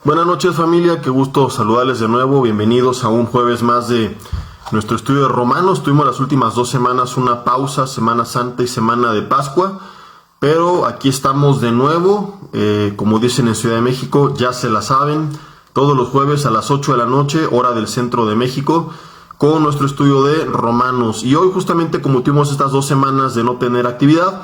Buenas noches, familia, qué gusto saludarles de nuevo. Bienvenidos a un jueves más de nuestro estudio de Romanos. Tuvimos las últimas 2 semanas una pausa, Semana Santa y Semana de Pascua, pero aquí estamos de nuevo, como dicen en Ciudad de México, ya se la saben, todos los jueves a las 8 de la noche, hora del centro de México, con nuestro estudio de Romanos. Y hoy, justamente como tuvimos estas 2 semanas de no tener actividad,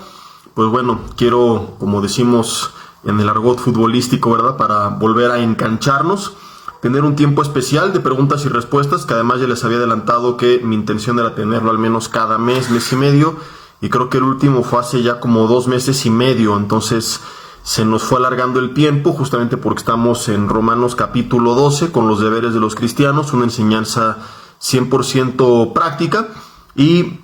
pues bueno, quiero, como decimos en el argot futbolístico, ¿verdad?, para volver a engancharnos, tener un tiempo especial de preguntas y respuestas, que además ya les había adelantado que mi intención era tenerlo al menos cada mes, mes y medio, y creo que el último fue hace ya como 2 meses y medio, entonces se nos fue alargando el tiempo, justamente porque estamos en Romanos capítulo 12, con los deberes de los cristianos, una enseñanza 100% práctica, y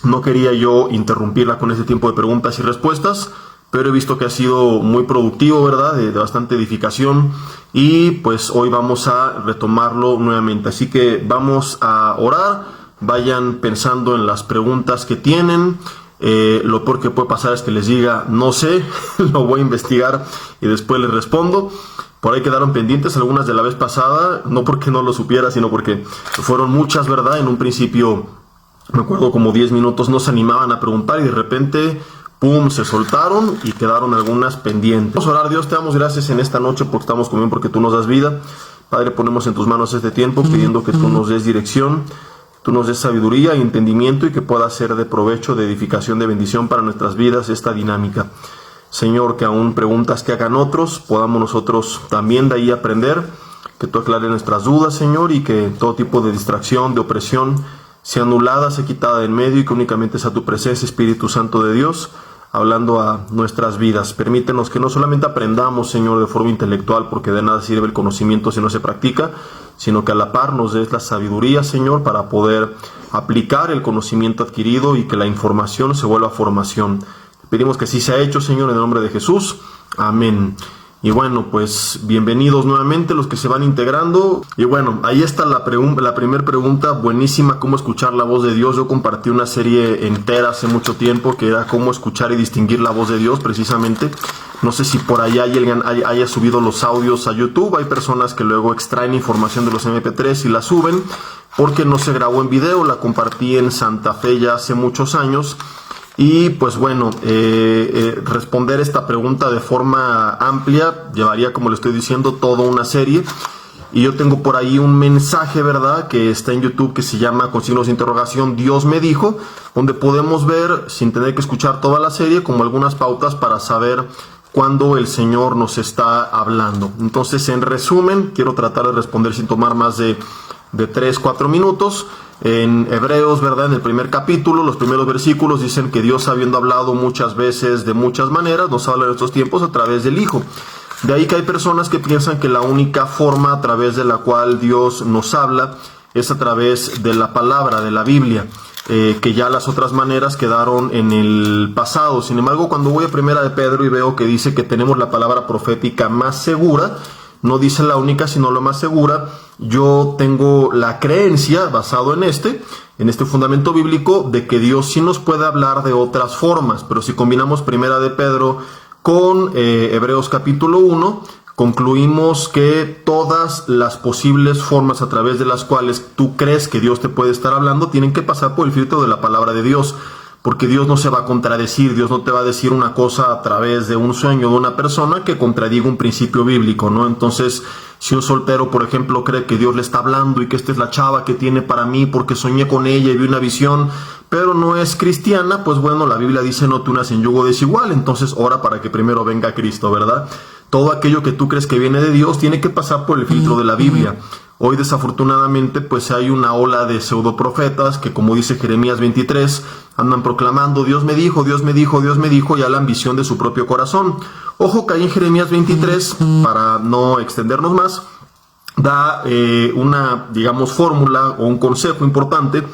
no quería yo interrumpirla con ese tiempo de preguntas y respuestas, pero he visto que ha sido muy productivo, ¿verdad?, de bastante edificación, y pues hoy vamos a retomarlo nuevamente. Así que vamos a orar, vayan pensando en las preguntas que tienen. Lo peor que puede pasar es que les diga, no sé, lo voy a investigar y después les respondo. Por ahí quedaron pendientes algunas de la vez pasada, no porque no lo supiera, sino porque fueron muchas, ¿verdad? En un principio, me acuerdo, como 10 minutos no se animaban a preguntar y de repente ¡pum!, se soltaron y quedaron algunas pendientes. Vamos a orar. Dios, te damos gracias en esta noche porque estamos conmigo, porque tú nos das vida. Padre, ponemos en tus manos este tiempo pidiendo que tú nos des dirección, tú nos des sabiduría y entendimiento, y que pueda ser de provecho, de edificación, de bendición para nuestras vidas esta dinámica. Señor, que aún preguntas que hagan otros, podamos nosotros también de ahí aprender, que tú aclares nuestras dudas, Señor, y que todo tipo de distracción, de opresión, sea anulada, sea quitada de en medio, y que únicamente sea tu presencia, Espíritu Santo de Dios, hablando a nuestras vidas. Permítenos que no solamente aprendamos, Señor, de forma intelectual, porque de nada sirve el conocimiento si no se practica, sino que a la par nos des la sabiduría, Señor, para poder aplicar el conocimiento adquirido y que la información se vuelva formación. Pedimos que así sea hecho, Señor, en el nombre de Jesús. Amén. Y bueno, pues bienvenidos nuevamente los que se van integrando. Y bueno, ahí está la primera pregunta, buenísima, cómo escuchar la voz de Dios. Yo compartí una serie entera hace mucho tiempo que era cómo escuchar y distinguir la voz de Dios, precisamente. No sé si por ahí alguien haya subido los audios a YouTube. Hay personas que luego extraen información de los MP3 y la suben porque no se grabó en video. La compartí en Santa Fe ya hace muchos años. Y pues bueno, responder esta pregunta de forma amplia llevaría, como le estoy diciendo, toda una serie. Y yo tengo por ahí un mensaje, ¿verdad?, que está en YouTube, que se llama, con signos de interrogación, Dios me dijo, donde podemos ver, sin tener que escuchar toda la serie, como algunas pautas para saber cuándo el Señor nos está hablando. Entonces, en resumen, quiero tratar de responder sin tomar más de 3-4 minutos. En Hebreos, ¿verdad?, en el primer capítulo, los primeros versículos dicen que Dios, habiendo hablado muchas veces, de muchas maneras, nos habla en estos tiempos a través del Hijo. De ahí que hay personas que piensan que la única forma a través de la cual Dios nos habla es a través de la palabra, de la Biblia, que ya las otras maneras quedaron en el pasado. Sin embargo, cuando voy a Primera de Pedro y veo que dice que tenemos la palabra profética más segura, no dice la única, sino la más segura, yo tengo la creencia, basado en este fundamento bíblico, de que Dios sí nos puede hablar de otras formas. Pero si combinamos Primera de Pedro con Hebreos capítulo 1, concluimos que todas las posibles formas a través de las cuales tú crees que Dios te puede estar hablando tienen que pasar por el filtro de la palabra de Dios. Porque Dios no se va a contradecir, Dios no te va a decir una cosa a través de un sueño de una persona que contradiga un principio bíblico, ¿no? Entonces, si un soltero, por ejemplo, cree que Dios le está hablando y que esta es la chava que tiene para mí porque soñé con ella y vi una visión, pero no es cristiana, pues bueno, la Biblia dice no te unas en yugo desigual, entonces ora para que primero venga Cristo, ¿verdad? Todo aquello que tú crees que viene de Dios tiene que pasar por el filtro de la Biblia. Hoy, desafortunadamente, pues hay una ola de pseudoprofetas que, como dice Jeremías 23, andan proclamando Dios me dijo, Dios me dijo, Dios me dijo, y a la ambición de su propio corazón. Ojo que ahí en Jeremías 23, para no extendernos más, da una, digamos, fórmula o un consejo importante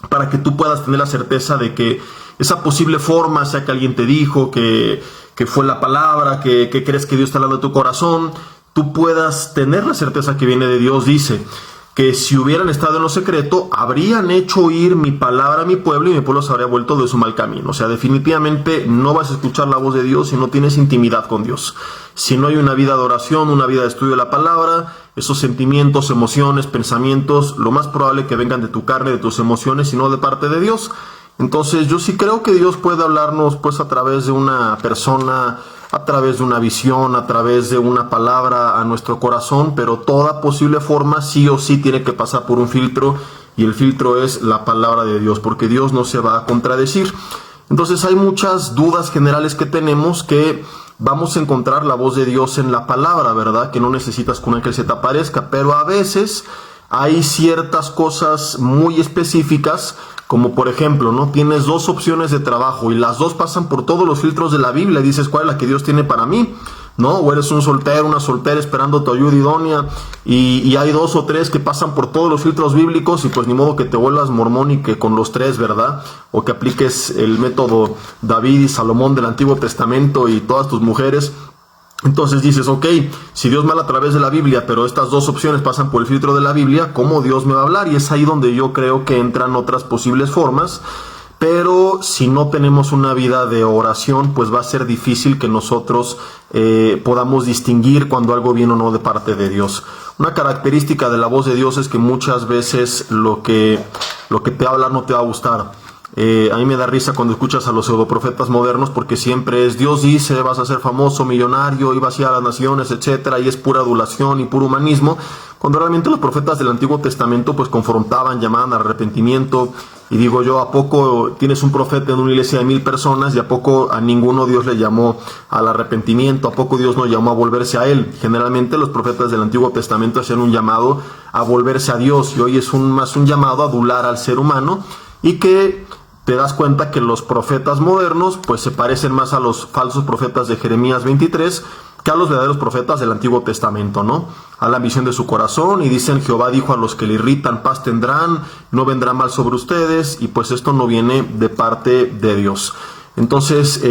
para que tú puedas tener la certeza de que esa posible forma, sea que alguien te dijo, que fue la palabra, que crees que Dios está hablando de tu corazón, tú puedas tener la certeza que viene de Dios. Dice que si hubieran estado en lo secreto, habrían hecho oír mi palabra a mi pueblo y mi pueblo se habría vuelto de su mal camino. O sea, definitivamente no vas a escuchar la voz de Dios si no tienes intimidad con Dios. Si no hay una vida de oración, una vida de estudio de la palabra, esos sentimientos, emociones, pensamientos, lo más probable que vengan de tu carne, de tus emociones y no de parte de Dios. Entonces yo sí creo que Dios puede hablarnos pues a través de una persona, a través de una visión, a través de una palabra a nuestro corazón, pero toda posible forma sí o sí tiene que pasar por un filtro, y el filtro es la palabra de Dios, porque Dios no se va a contradecir. Entonces hay muchas dudas generales que tenemos que vamos a encontrar la voz de Dios en la palabra, ¿verdad? Que no necesitas que un ángel se te aparezca, pero a veces hay ciertas cosas muy específicas, como por ejemplo, ¿no? Tienes dos opciones de trabajo y las dos pasan por todos los filtros de la Biblia. Dices, ¿cuál es la que Dios tiene para mí? ¿No? O eres un soltero, una soltera esperando tu ayuda idónea y hay dos o tres que pasan por todos los filtros bíblicos y pues ni modo que te vuelvas mormón y que con los tres, ¿verdad? O que apliques el método David y Salomón del Antiguo Testamento y todas tus mujeres. Entonces dices, ok, si Dios me habla a través de la Biblia, pero estas dos opciones pasan por el filtro de la Biblia, ¿cómo Dios me va a hablar? Y es ahí donde yo creo que entran otras posibles formas, pero si no tenemos una vida de oración, pues va a ser difícil que nosotros podamos distinguir cuando algo viene o no de parte de Dios. Una característica de la voz de Dios es que muchas veces lo que te habla no te va a gustar. A mí me da risa cuando escuchas a los pseudoprofetas modernos, porque siempre es Dios dice, vas a ser famoso, millonario, y vas a ir a las naciones, etcétera, y es pura adulación y puro humanismo, cuando realmente los profetas del Antiguo Testamento pues confrontaban, llamaban al arrepentimiento. Y digo yo, ¿a poco tienes un profeta en una iglesia de 1000 personas y a poco a ninguno Dios le llamó al arrepentimiento? ¿A poco Dios no llamó a volverse a Él? Generalmente los profetas del Antiguo Testamento hacían un llamado a volverse a Dios, y hoy es más un llamado a adular al ser humano, y que te das cuenta que los profetas modernos pues se parecen más a los falsos profetas de Jeremías 23 que a los verdaderos profetas del Antiguo Testamento, ¿no? A la ambición de su corazón y dicen, Jehová dijo a los que le irritan, paz tendrán, no vendrá mal sobre ustedes, y pues esto no viene de parte de Dios. Entonces,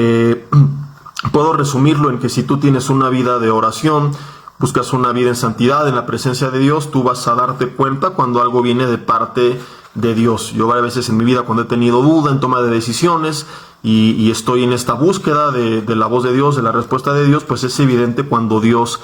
puedo resumirlo en que si tú tienes una vida de oración, buscas una vida en santidad, en la presencia de Dios, tú vas a darte cuenta cuando algo viene de parte de Dios. Yo varias veces en mi vida, cuando he tenido duda en toma de decisiones y estoy en esta búsqueda de la voz de Dios, de la respuesta de Dios, pues es evidente cuando Dios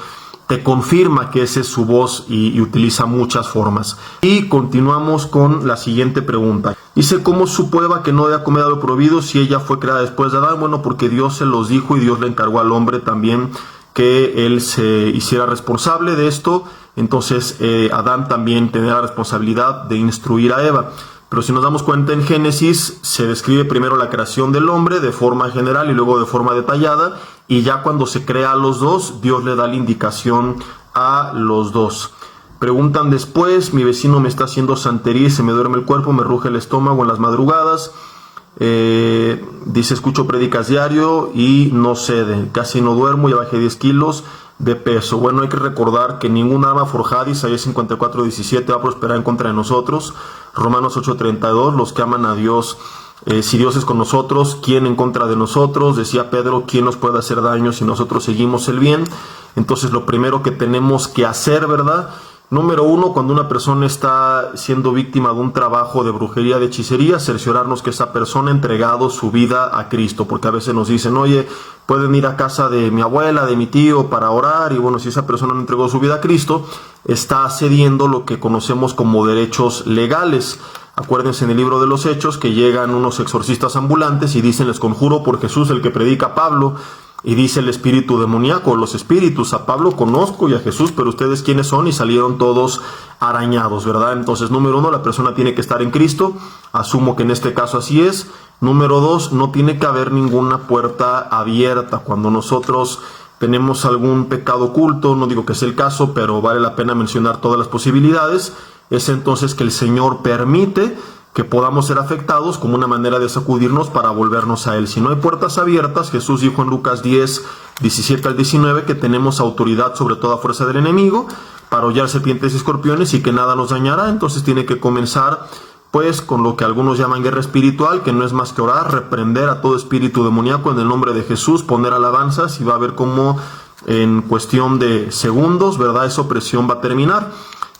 te confirma que esa es su voz y utiliza muchas formas. Y continuamos con la siguiente pregunta. Dice, ¿cómo supo Eva que no debía comer de lo prohibido si ella fue creada después de Adán? Bueno, porque Dios se los dijo y Dios le encargó al hombre también que él se hiciera responsable de esto. Entonces Adán también tenía la responsabilidad de instruir a Eva. Pero si nos damos cuenta, en Génesis se describe primero la creación del hombre de forma general y luego de forma detallada, y ya cuando se crea a los dos, Dios le da la indicación a los dos. Preguntan después, mi vecino me está haciendo santería y se me duerme el cuerpo, me ruge el estómago en las madrugadas. Dice, escucho prédicas diario y no cede, casi no duermo, ya bajé 10 kilos de peso. Bueno, hay que recordar que ninguna arma forjada, Isaías 54:17, va a prosperar en contra de nosotros. Romanos 8:32, los que aman a Dios, si Dios es con nosotros, ¿quién en contra de nosotros? Decía Pedro, ¿quién nos puede hacer daño si nosotros seguimos el bien? Entonces lo primero que tenemos que hacer, ¿verdad? Número uno, cuando una persona está siendo víctima de un trabajo de brujería, de hechicería, cerciorarnos que esa persona ha entregado su vida a Cristo, porque a veces nos dicen, oye, pueden ir a casa de mi abuela, de mi tío para orar, y bueno, si esa persona no entregó su vida a Cristo, está cediendo lo que conocemos como derechos legales. Acuérdense en el libro de los Hechos que llegan unos exorcistas ambulantes y dicen, les conjuro por Jesús, el que predica Pablo. Y dice el espíritu demoníaco, los espíritus, a Pablo conozco y a Jesús, pero ustedes quiénes son, y salieron todos arañados, ¿verdad? Entonces, número uno, la persona tiene que estar en Cristo, asumo que en este caso así es. Número dos, no tiene que haber ninguna puerta abierta. Cuando nosotros tenemos algún pecado oculto, no digo que sea el caso, pero vale la pena mencionar todas las posibilidades, es entonces que el Señor permite que podamos ser afectados como una manera de sacudirnos para volvernos a Él. Si no hay puertas abiertas, Jesús dijo en Lucas 10:17-19, que tenemos autoridad sobre toda fuerza del enemigo para hollar serpientes y escorpiones y que nada nos dañará. Entonces tiene que comenzar pues con lo que algunos llaman guerra espiritual, que no es más que orar, reprender a todo espíritu demoníaco en el nombre de Jesús, poner alabanzas, y va a ver cómo en cuestión de segundos, ¿verdad?, esa opresión va a terminar.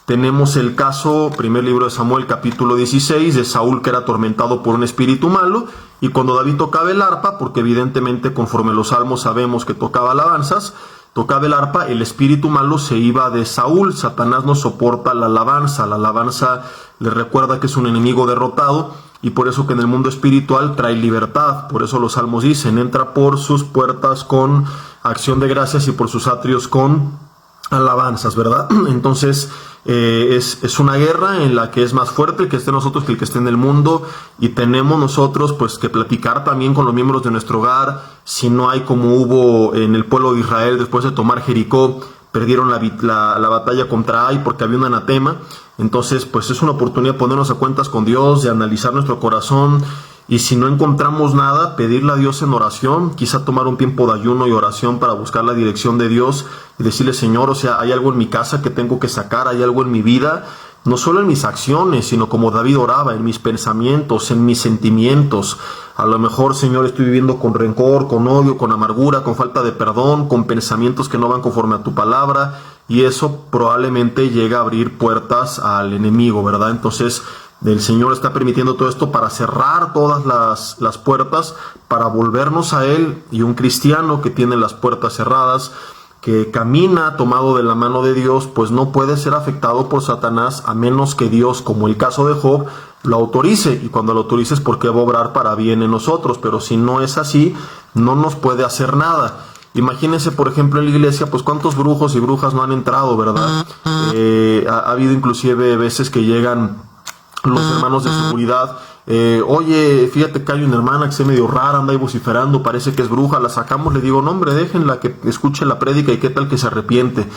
Tenemos el caso, primer libro de Samuel, capítulo 16, de Saúl, que era atormentado por un espíritu malo, y cuando David tocaba el arpa, porque evidentemente conforme los salmos sabemos que tocaba alabanzas, tocaba el arpa, el espíritu malo se iba de Saúl. Satanás no soporta la alabanza le recuerda que es un enemigo derrotado, y por eso que en el mundo espiritual trae libertad. Por eso los salmos dicen: entra por sus puertas con acción de gracias y por sus atrios con alabanzas, ¿verdad? Entonces es una guerra en la que es más fuerte el que esté en nosotros que el que esté en el mundo, y tenemos nosotros pues que platicar también con los miembros de nuestro hogar. Si no hay como hubo en el pueblo de Israel después de tomar Jericó, perdieron la batalla contra Ai porque había un anatema. Entonces pues es una oportunidad de ponernos a cuentas con Dios, de analizar nuestro corazón, y si no encontramos nada, pedirle a Dios en oración, quizá tomar un tiempo de ayuno y oración para buscar la dirección de Dios y decirle: Señor, o sea, hay algo en mi casa que tengo que sacar, hay algo en mi vida, no solo en mis acciones, sino como David oraba, en mis pensamientos, en mis sentimientos. A lo mejor, Señor, estoy viviendo con rencor, con odio, con amargura, con falta de perdón, con pensamientos que no van conforme a tu palabra, y eso probablemente llega a abrir puertas al enemigo, ¿verdad? Entonces el Señor está permitiendo todo esto para cerrar todas las puertas, para volvernos a Él. Y un cristiano que tiene las puertas cerradas, que camina tomado de la mano de Dios, pues no puede ser afectado por Satanás, a menos que Dios, como el caso de Job, lo autorice. Y cuando lo autorice es porque va a obrar para bien en nosotros, pero si no es así, no nos puede hacer nada. Imagínense, por ejemplo, en la iglesia, pues cuántos brujos y brujas no han entrado, ¿verdad? Ha habido inclusive veces que llegan los hermanos de seguridad: oye, fíjate que hay una hermana que se medio rara, anda ahí vociferando, parece que es bruja. La sacamos, le digo: no hombre, déjenla que escuche la prédica y qué tal que se arrepiente.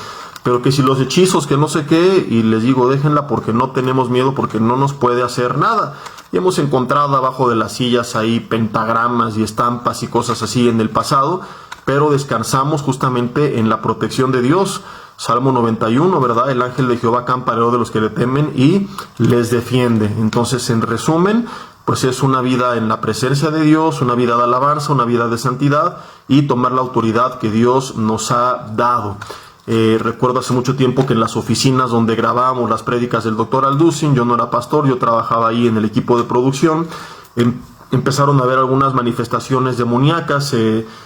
Pero que si los hechizos, que no sé qué, y les digo: déjenla porque no tenemos miedo, porque no nos puede hacer nada. Y hemos encontrado abajo de las sillas ahí pentagramas y estampas y cosas así en el pasado, pero descansamos justamente en la protección de Dios. Salmo 91, ¿verdad? El ángel de Jehová acampa alrededor de los que le temen y les defiende. Entonces, en resumen, pues es una vida en la presencia de Dios, una vida de alabanza, una vida de santidad, y tomar la autoridad que Dios nos ha dado. Recuerdo hace mucho tiempo que en las oficinas donde grabábamos las prédicas del doctor Alducin, yo no era pastor, yo trabajaba ahí en el equipo de producción, empezaron a haber algunas manifestaciones demoníacas,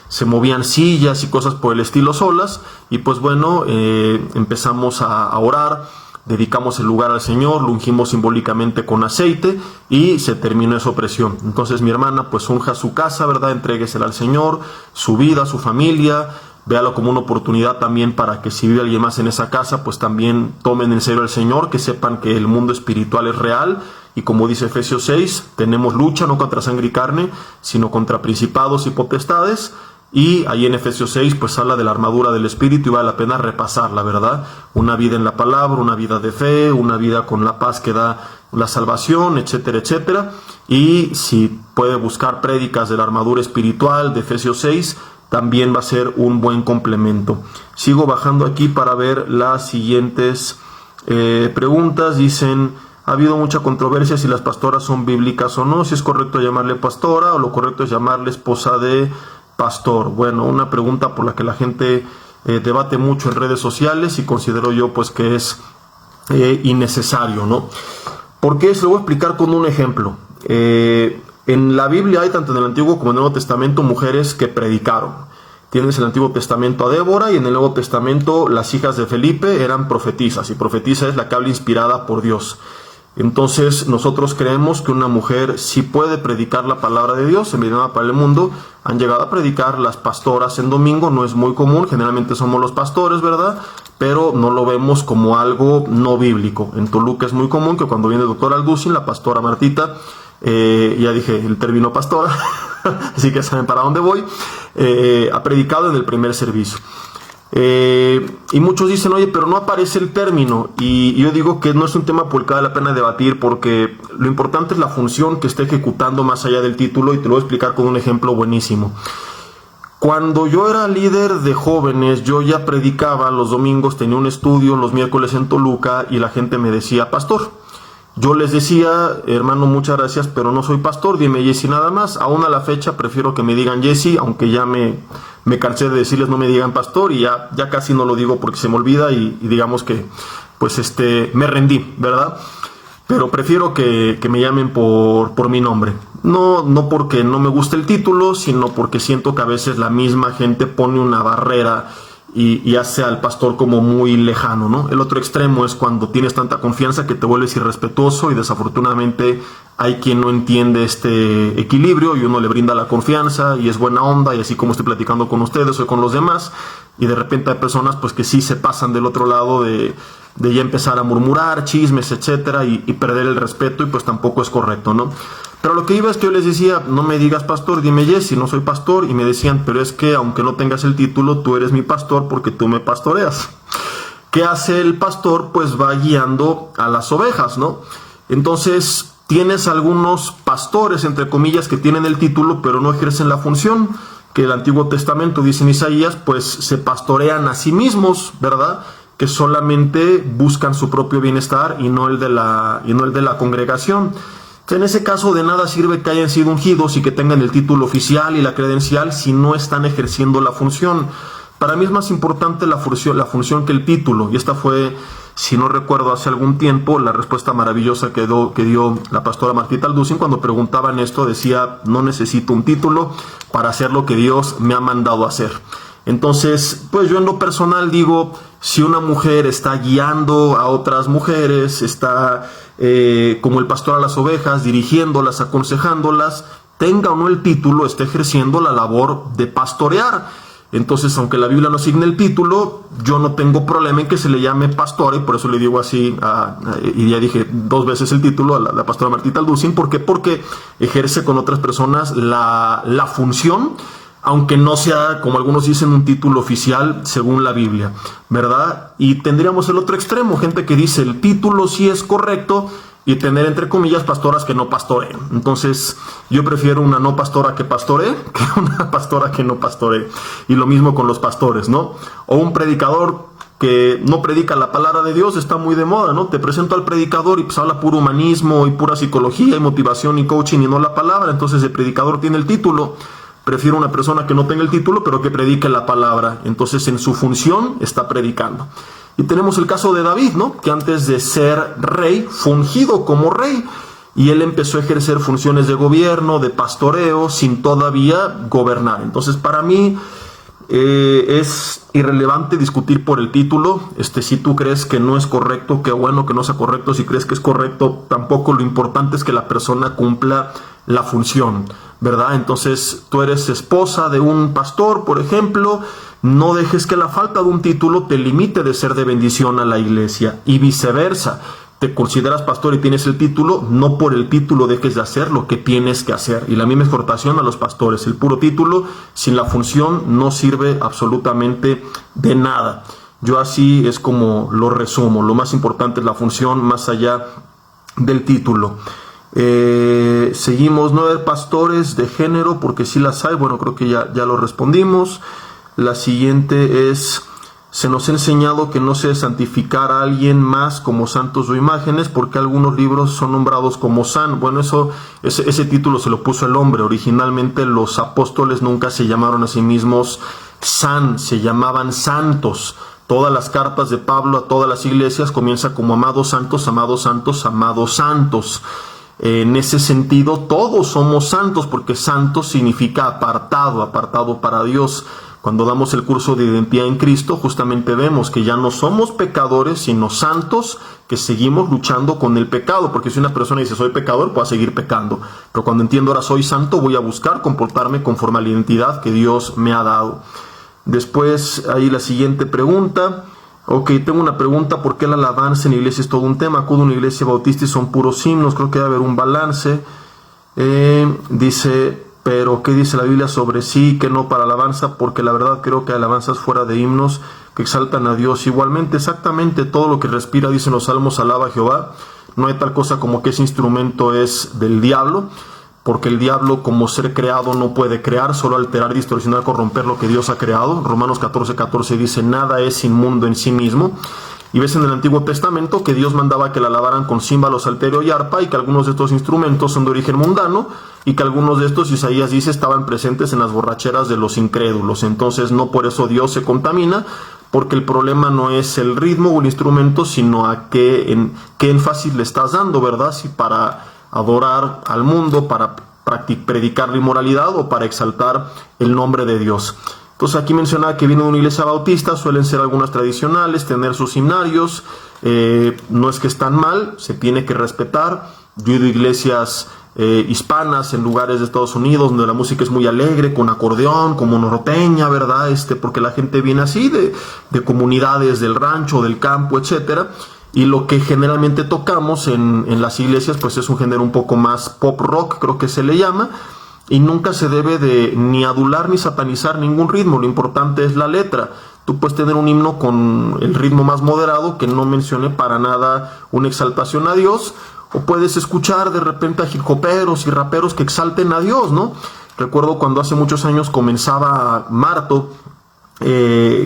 se movían sillas y cosas por el estilo solas, y pues bueno, empezamos a orar, dedicamos el lugar al Señor, lo ungimos simbólicamente con aceite y se terminó esa opresión. Entonces mi hermana pues unja su casa, ¿verdad? Entréguesela al Señor, su vida, su familia, véalo como una oportunidad también para que si vive alguien más en esa casa, pues también tomen en serio al Señor, que sepan que el mundo espiritual es real. Y como dice Efesios 6, tenemos lucha no contra sangre y carne, sino contra principados y potestades. Y ahí en Efesios 6 pues habla de la armadura del Espíritu, y vale la pena repasarla, ¿verdad? Una vida en la palabra, una vida de fe, una vida con la paz que da la salvación, etcétera, etcétera. Y si puede buscar prédicas de la armadura espiritual de Efesios 6, también va a ser un buen complemento. Sigo bajando aquí para ver las siguientes preguntas. Dicen: ha habido mucha controversia si las pastoras son bíblicas o no, si es correcto llamarle pastora o lo correcto es llamarle esposa de pastor. Bueno, una pregunta por la que la gente debate mucho en redes sociales, y considero yo pues que es innecesario, ¿no? ¿Por qué? Se lo voy a explicar con un ejemplo. En la Biblia hay, tanto en el Antiguo como en el Nuevo Testamento, mujeres que predicaron. Tienes en el Antiguo Testamento a Débora, y en el Nuevo Testamento las hijas de Felipe eran profetisas, y profetisa es la que habla inspirada por Dios. Entonces nosotros creemos que una mujer sí puede predicar la palabra de Dios. En Vivienda para el Mundo han llegado a predicar las pastoras en domingo, no es muy común, generalmente somos los pastores, ¿verdad? Pero no lo vemos como algo no bíblico. En Toluca es muy común que cuando viene el doctor Alducin, la pastora Martita, ya dije el término pastora, así que saben para dónde voy, ha predicado en el primer servicio. Y muchos dicen: oye, pero no aparece el término. Y yo digo que no es un tema por el que vale la pena debatir, porque lo importante es la función que está ejecutando más allá del título, y te lo voy a explicar con un ejemplo buenísimo. Cuando yo era líder de jóvenes, yo ya predicaba los domingos, tenía un estudio los miércoles en Toluca, y la gente me decía: pastor. Yo les decía: hermano, muchas gracias, pero no soy pastor, dime Jesse nada más. Aún a la fecha prefiero que me digan Jesse, aunque ya me cansé de decirles no me digan pastor, y ya casi no lo digo porque se me olvida, y digamos que pues me rendí, ¿verdad? Pero prefiero que me llamen por mi nombre. No porque no me guste el título, sino porque siento que a veces la misma gente pone una barrera y hace al pastor como muy lejano, ¿no? El otro extremo es cuando tienes tanta confianza que te vuelves irrespetuoso, y desafortunadamente hay quien no entiende este equilibrio, y uno le brinda la confianza y es buena onda, y así como estoy platicando con ustedes o con los demás, y de repente hay personas pues que sí se pasan del otro lado de ya empezar a murmurar, chismes, etcétera, y perder el respeto, y pues tampoco es correcto, ¿no? Pero lo que iba es que yo les decía, no me digas pastor, dime Jesse, no soy pastor, y me decían, pero es que aunque no tengas el título, tú eres mi pastor porque tú me pastoreas. ¿Qué hace el pastor? Pues va guiando a las ovejas, ¿no? Entonces, tienes algunos pastores, entre comillas, que tienen el título, pero no ejercen la función, que el Antiguo Testamento, dice en Isaías, pues se pastorean a sí mismos, ¿verdad?, que solamente buscan su propio bienestar y no el de la congregación. En ese caso, de nada sirve que hayan sido ungidos y que tengan el título oficial y la credencial si no están ejerciendo la función. Para mí es más importante la función que el título, y esta fue, si no recuerdo, hace algún tiempo, la respuesta maravillosa que dio la pastora Martita Alducin cuando preguntaban esto. Decía, no necesito un título para hacer lo que Dios me ha mandado a hacer. Entonces, pues yo en lo personal digo, si una mujer está guiando a otras mujeres, está como el pastor a las ovejas, dirigiéndolas, aconsejándolas, tenga o no el título, está ejerciendo la labor de pastorear. Entonces, aunque la Biblia no asigne el título, yo no tengo problema en que se le llame pastora, y por eso le digo así, y ya dije 2 veces el título, a la pastora Martita Alducin. ¿Por qué? Porque ejerce con otras personas la función, aunque no sea, como algunos dicen, un título oficial según la Biblia, ¿verdad? Y tendríamos el otro extremo, gente que dice el título sí es correcto, y tener, entre comillas, pastoras que no pastoreen. Entonces, yo prefiero una no pastora que pastoree que una pastora que no pastoree. Y lo mismo con los pastores, ¿no? O un predicador que no predica la palabra de Dios, está muy de moda, ¿no? Te presento al predicador y pues habla puro humanismo y pura psicología y motivación y coaching y no la palabra. Entonces el predicador tiene el título. Prefiero una persona que no tenga el título, pero que predique la palabra. Entonces, en su función está predicando. Y tenemos el caso de David, ¿no? Que antes de ser rey, fue ungido como rey. Y él empezó a ejercer funciones de gobierno, de pastoreo, sin todavía gobernar. Entonces, para mí es irrelevante discutir por el título. Si tú crees que no es correcto, qué bueno que no sea correcto. Si crees que es correcto, tampoco. Lo importante es que la persona cumpla la función, ¿verdad? Entonces, tú eres esposa de un pastor, por ejemplo, no dejes que la falta de un título te limite de ser de bendición a la iglesia, y viceversa. Te consideras pastor y tienes el título, no por el título dejes de hacer lo que tienes que hacer. Y la misma exhortación a los pastores, el puro título sin la función no sirve absolutamente de nada. Yo así es como lo resumo. Lo más importante es la función más allá del título. Seguimos, no haber pastores de género, porque sí las hay. Bueno, creo que ya lo respondimos. La siguiente es: se nos ha enseñado que no se debe santificar a alguien más como santos o imágenes, porque algunos libros son nombrados como san. Bueno, ese título se lo puso el hombre. Originalmente los apóstoles nunca se llamaron a sí mismos san, se llamaban santos. Todas las cartas de Pablo a todas las iglesias comienza como amados santos, amados santos, amados santos. En ese sentido, todos somos santos, porque santo significa apartado, apartado para Dios. Cuando damos el curso de identidad en Cristo, justamente vemos que ya no somos pecadores, sino santos, que seguimos luchando con el pecado. Porque si una persona dice soy pecador, puede seguir pecando. Pero cuando entiendo ahora soy santo, voy a buscar comportarme conforme a la identidad que Dios me ha dado. Después, ahí la siguiente pregunta. Ok, tengo una pregunta: ¿por qué la alabanza en la iglesia es todo un tema? Acudo a una iglesia bautista y son puros himnos. Creo que debe haber un balance. Dice, pero ¿qué dice la Biblia sobre sí que no para alabanza? Porque la verdad creo que alabanzas fuera de himnos que exaltan a Dios. Igualmente, exactamente, todo lo que respira, dicen los salmos, alaba a Jehová. No hay tal cosa como que ese instrumento es del diablo, porque el diablo, como ser creado, no puede crear, solo alterar, distorsionar, corromper lo que Dios ha creado. Romanos 14:14 dice, nada es inmundo en sí mismo. Y ves en el Antiguo Testamento que Dios mandaba que la alabaran con címbalo, salterio y arpa, y que algunos de estos instrumentos son de origen mundano, y que algunos de estos, Isaías dice, estaban presentes en las borracheras de los incrédulos. Entonces, no por eso Dios se contamina, porque el problema no es el ritmo o el instrumento, sino a qué énfasis le estás dando, ¿verdad? Si para adorar al mundo, para predicar la inmoralidad o para exaltar el nombre de Dios. Entonces aquí mencionaba que viene de una iglesia bautista, suelen ser algunas tradicionales, tener sus himnarios, no es que están mal, se tiene que respetar. Yo he ido a iglesias hispanas en lugares de Estados Unidos donde la música es muy alegre, con acordeón, como norteña, ¿verdad? Porque la gente viene así de comunidades del rancho, del campo, etcétera. Y lo que generalmente tocamos en las iglesias pues es un género un poco más pop rock, creo que se le llama, y nunca se debe de ni adular ni satanizar ningún ritmo. Lo importante es la letra. Tú puedes tener un himno con el ritmo más moderado que no mencione para nada una exaltación a Dios, o puedes escuchar de repente a hip hoperos y raperos que exalten a Dios, ¿no? Recuerdo cuando hace muchos años comenzaba Marto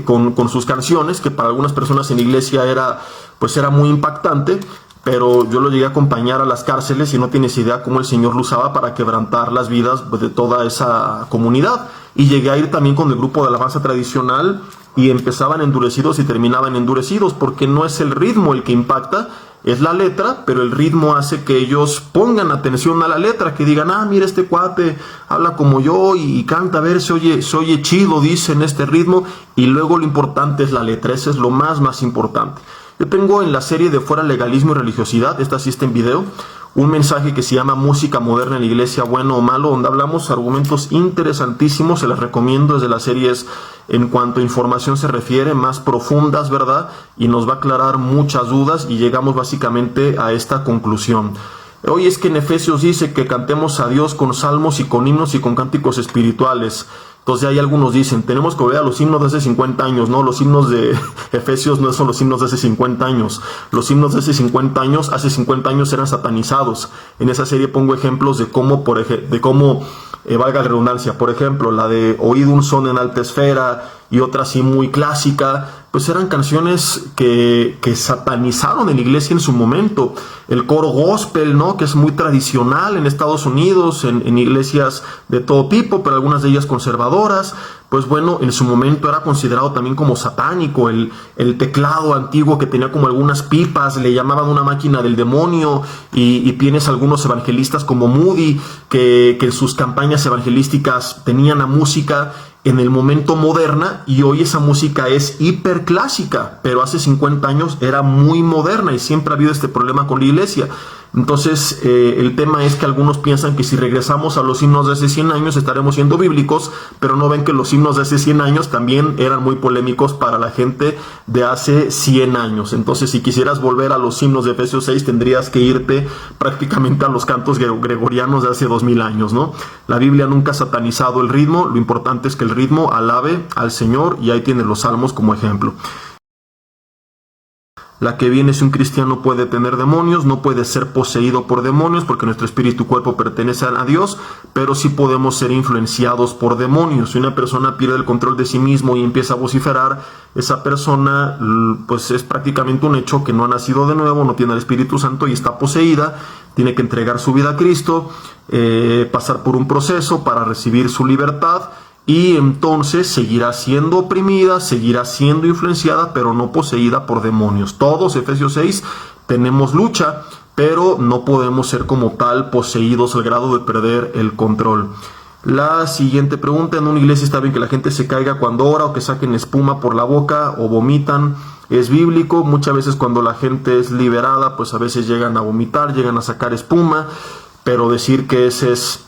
con sus canciones, que para algunas personas en la iglesia era muy impactante, pero yo lo llegué a acompañar a las cárceles y no tienes idea cómo el Señor lo usaba para quebrantar las vidas de toda esa comunidad. Y llegué a ir también con el grupo de alabanza tradicional y empezaban endurecidos y terminaban endurecidos, porque no es el ritmo el que impacta, es la letra, pero el ritmo hace que ellos pongan atención a la letra, que digan, mira, este cuate habla como yo y canta, a ver, se oye chido, dice en este ritmo, y luego lo importante es la letra. Ese es lo más importante. Yo tengo en la serie de Fuera Legalismo y Religiosidad, esta sí está en video, un mensaje que se llama Música Moderna en la Iglesia, bueno o malo, donde hablamos argumentos interesantísimos. Se las recomiendo, es de las series en cuanto a información se refiere, más profundas, ¿verdad? Y nos va a aclarar muchas dudas y llegamos básicamente a esta conclusión. Hoy es que en Efesios dice que cantemos a Dios con salmos y con himnos y con cánticos espirituales. Entonces hay algunos dicen, tenemos que volver a los himnos de hace 50 años. No, los himnos de Efesios no son los himnos de hace 50 años. Los himnos de hace 50 años eran satanizados. En esa serie pongo ejemplos de cómo, valga la redundancia, por ejemplo, la de Oíd un son en alta esfera y otra así muy clásica, pues eran canciones que satanizaron en la iglesia en su momento. El coro gospel, ¿no?, que es muy tradicional en Estados Unidos, en iglesias de todo tipo, pero algunas de ellas conservadoras, pues bueno, en su momento era considerado también como satánico. El teclado antiguo que tenía como algunas pipas, le llamaban una máquina del demonio, y tienes algunos evangelistas como Moody, que en sus campañas evangelísticas tenían la música en el momento moderna, y hoy esa música es hiperclásica, pero hace 50 años era muy moderna, y siempre ha habido este problema con la iglesia. Entonces el tema es que algunos piensan que si regresamos a los himnos de hace 100 años estaremos siendo bíblicos, pero no ven que los himnos de hace 100 años también eran muy polémicos para la gente de hace 100 años. Entonces, si quisieras volver a los himnos de Efesios 6, tendrías que irte prácticamente a los cantos gregorianos de hace 2000 años, ¿no? La Biblia nunca ha satanizado el ritmo, lo importante es que el ritmo alabe al Señor, y ahí tienen los salmos como ejemplo. La que viene, si un cristiano puede tener demonios, no puede ser poseído por demonios porque nuestro espíritu y cuerpo pertenecen a Dios, pero sí podemos ser influenciados por demonios. Si una persona pierde el control de sí mismo y empieza a vociferar, esa persona pues es prácticamente un hecho que no ha nacido de nuevo, no tiene el Espíritu Santo y está poseída. Tiene que entregar su vida a Cristo, pasar por un proceso para recibir su libertad, y entonces seguirá siendo oprimida, seguirá siendo influenciada, pero no poseída por demonios. Todos, Efesios 6, tenemos lucha, pero no podemos ser como tal poseídos al grado de perder el control. La siguiente pregunta: en una iglesia está bien que la gente se caiga cuando ora o que saquen espuma por la boca o vomitan. ¿Es bíblico? Muchas veces cuando la gente es liberada, pues a veces llegan a vomitar, llegan a sacar espuma, pero decir que ese es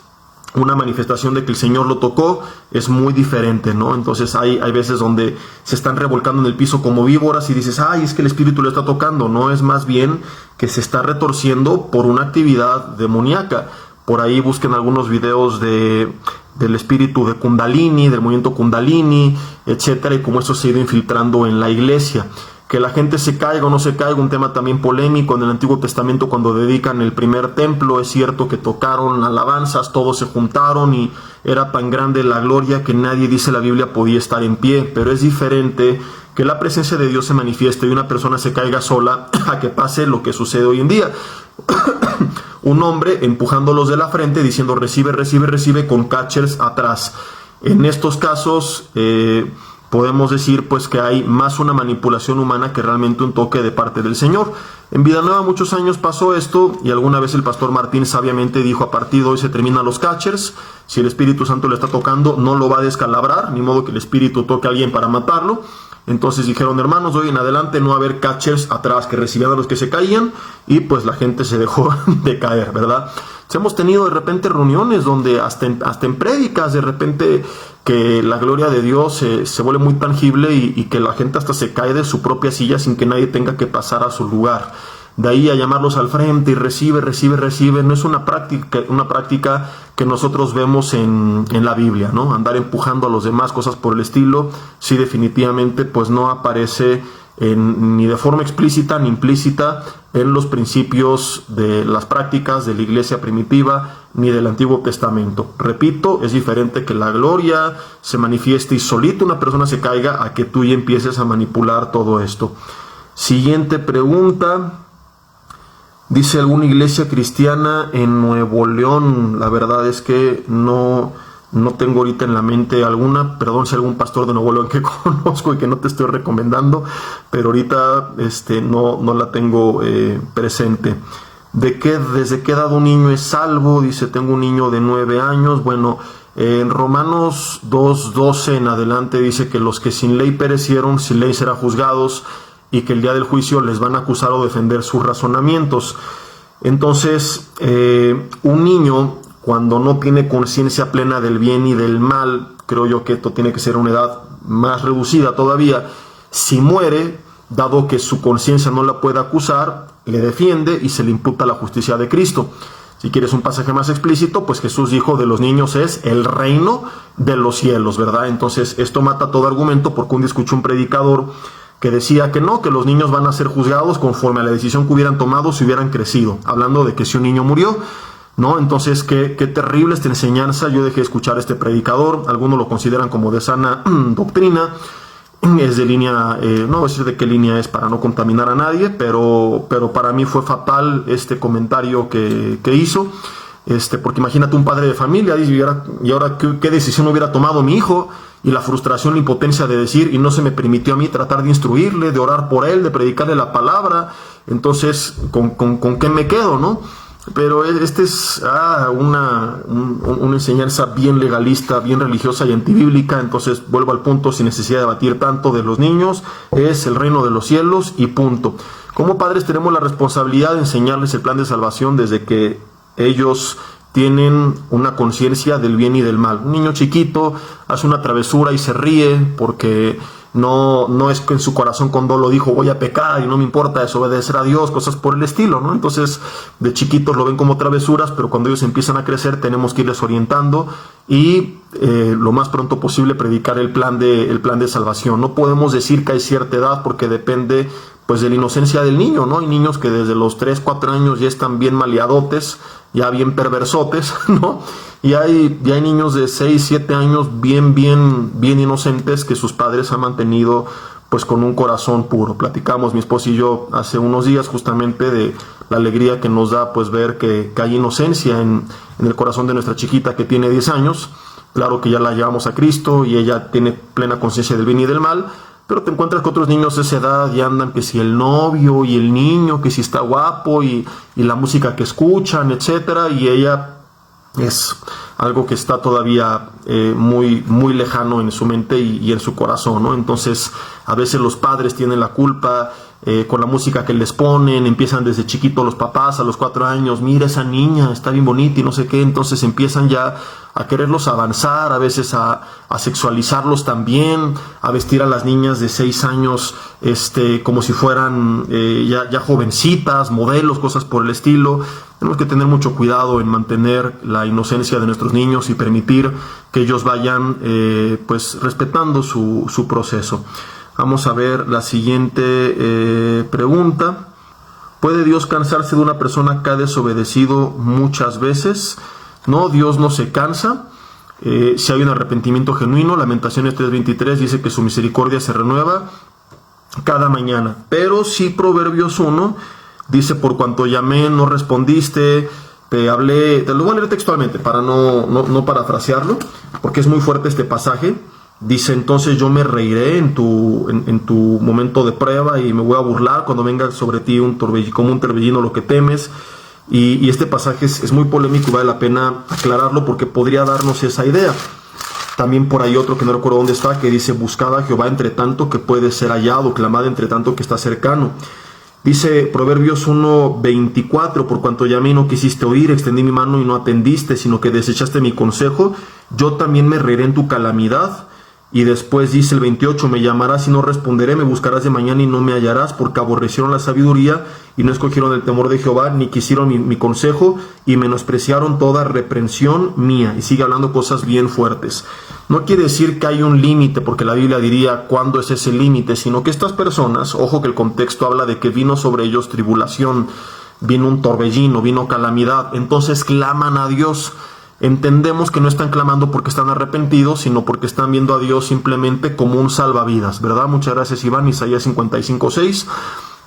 una manifestación de que el Señor lo tocó es muy diferente, ¿no? Entonces hay veces donde se están revolcando en el piso como víboras y dices, es que el Espíritu lo está tocando. No, es más bien que se está retorciendo por una actividad demoníaca. Por ahí busquen algunos videos del espíritu de Kundalini, del movimiento Kundalini, etcétera, y cómo eso se ha ido infiltrando en la iglesia. Que la gente se caiga o no se caiga, un tema también polémico. En el Antiguo Testamento, cuando dedican el primer templo, es cierto que tocaron alabanzas, todos se juntaron y era tan grande la gloria que nadie, dice la Biblia, podía estar en pie. Pero es diferente que la presencia de Dios se manifieste y una persona se caiga sola a que pase lo que sucede hoy en día. Un hombre empujándolos de la frente diciendo recibe, recibe, recibe, con catchers atrás. En estos casos podemos decir pues que hay más una manipulación humana que realmente un toque de parte del Señor. En Villanueva muchos años pasó esto, y alguna vez el pastor Martín sabiamente dijo: a partir de hoy se terminan los catchers. Si el Espíritu Santo le está tocando, no lo va a descalabrar, ni modo que el Espíritu toque a alguien para matarlo. Entonces dijeron: hermanos, de hoy en adelante no va a haber catchers atrás, que recibían a los que se caían, y pues la gente se dejó de caer, ¿verdad? Hemos tenido de repente reuniones donde hasta en prédicas, de repente, que la gloria de Dios se vuelve muy tangible, y que la gente hasta se cae de su propia silla sin que nadie tenga que pasar a su lugar. De ahí a llamarlos al frente y recibe, no es una práctica que nosotros vemos en la Biblia, ¿no? Andar empujando a los demás, cosas por el estilo, sí, definitivamente pues no aparece ni de forma explícita ni implícita en los principios de las prácticas de la iglesia primitiva ni del Antiguo Testamento. Repito, es diferente que la gloria se manifieste y solito una persona se caiga, a que tú ya empieces a manipular todo esto. Siguiente pregunta. Dice: ¿alguna iglesia cristiana en Nuevo León? La verdad es que no tengo ahorita en la mente alguna. Perdón si algún pastor de Nuevo León que conozco y que no te estoy recomendando, pero ahorita no la tengo presente. ¿Desde qué edad un niño es salvo? Dice: tengo un niño de 9 años. Bueno, en Romanos 2:12 en adelante dice que los que sin ley perecieron, sin ley serán juzgados, y que el día del juicio les van a acusar o defender sus razonamientos. Entonces, un niño, cuando no tiene conciencia plena del bien y del mal, creo yo que esto tiene que ser una edad más reducida todavía, si muere, dado que su conciencia no la puede acusar, le defiende y se le imputa la justicia de Cristo. Si quieres un pasaje más explícito, pues Jesús dijo: de los niños es el reino de los cielos, ¿verdad? Entonces esto mata todo argumento, porque un día escuché un predicador que decía que no, que los niños van a ser juzgados conforme a la decisión que hubieran tomado si hubieran crecido, hablando de que si un niño murió, ¿no? Entonces, qué terrible esta enseñanza. Yo dejé de escuchar a este predicador. Algunos lo consideran como de sana doctrina, es de línea, no voy a decir de qué línea es para no contaminar a nadie, pero para mí fue fatal este comentario que hizo, porque imagínate un padre de familia, y ahora qué decisión hubiera tomado mi hijo, y la frustración, la impotencia de decir: y no se me permitió a mí tratar de instruirle, de orar por él, de predicarle la palabra. Entonces, ¿con qué me quedo, no? Pero es una enseñanza bien legalista, bien religiosa y antibíblica. Entonces vuelvo al punto, sin necesidad de debatir tanto. De los niños es el reino de los cielos y punto. Como padres tenemos la responsabilidad de enseñarles el plan de salvación desde que ellos tienen una conciencia del bien y del mal. Un niño chiquito hace una travesura y se ríe porque no es que en su corazón con dolo dijo: voy a pecar y no me importa desobedecer a Dios, cosas por el estilo, ¿no? Entonces, de chiquitos lo ven como travesuras, pero cuando ellos empiezan a crecer tenemos que irles orientando y lo más pronto posible predicar el plan de salvación. No podemos decir que hay cierta edad, porque depende pues de la inocencia del niño, ¿no? Hay niños que desde los 3, 4 años ya están bien maleadotes, ya bien perversotes, ¿no? Y hay niños de 6, 7 años bien inocentes, que sus padres han mantenido pues con un corazón puro. Platicamos mi esposa y yo hace unos días justamente de la alegría que nos da pues ver que hay inocencia en el corazón de nuestra chiquita, que tiene 10 años. Claro que ya la llevamos a Cristo y ella tiene plena conciencia del bien y del mal, pero te encuentras que otros niños de esa edad ya andan que si el novio y el niño, que si está guapo y la música que escuchan, etcétera, y ella es algo que está todavía muy lejano en su mente y en su corazón, ¿no? Entonces, a veces los padres tienen la culpa con la música que les ponen. Empiezan desde chiquitos los papás, a los 4 años: mira esa niña, está bien bonita y no sé qué. Entonces empiezan ya a quererlos avanzar, a veces a sexualizarlos también, a vestir a las niñas de 6 años como si fueran ya jovencitas, modelos, cosas por el estilo. Tenemos que tener mucho cuidado en mantener la inocencia de nuestros niños y permitir que ellos vayan pues respetando su proceso. Vamos a ver la siguiente pregunta. ¿Puede Dios cansarse de una persona que ha desobedecido muchas veces? No, Dios no se cansa. Si hay un arrepentimiento genuino, Lamentaciones 3:23 dice que su misericordia se renueva cada mañana. Pero sí, Proverbios 1 dice: por cuanto llamé no respondiste, te hablé. Te lo voy a leer textualmente para no parafrasearlo, porque es muy fuerte este pasaje. Dice, entonces yo me reiré en tu momento de prueba y me voy a burlar cuando venga sobre ti como un torbellino lo que temes. Y este pasaje es muy polémico y vale la pena aclararlo porque podría darnos esa idea. También por ahí otro que no recuerdo dónde está, que dice, buscad a Jehová entre tanto que puede ser hallado, clamad entre tanto que está cercano. Dice Proverbios 1:24, por cuanto ya a mí no quisiste oír, extendí mi mano y no atendiste, sino que desechaste mi consejo, yo también me reiré en tu calamidad. Y después dice el 28, me llamarás y no responderé, me buscarás de mañana y no me hallarás, porque aborrecieron la sabiduría y no escogieron el temor de Jehová, ni quisieron mi consejo, y menospreciaron toda reprensión mía. Y sigue hablando cosas bien fuertes. No quiere decir que hay un límite, porque la Biblia diría cuándo es ese límite, sino que estas personas, ojo que el contexto habla de que vino sobre ellos tribulación, vino un torbellino, vino calamidad, entonces claman a Dios. Entendemos que no están clamando porque están arrepentidos, sino porque están viendo a Dios simplemente como un salvavidas, ¿verdad? Muchas gracias, Iván, Isaías 55:6.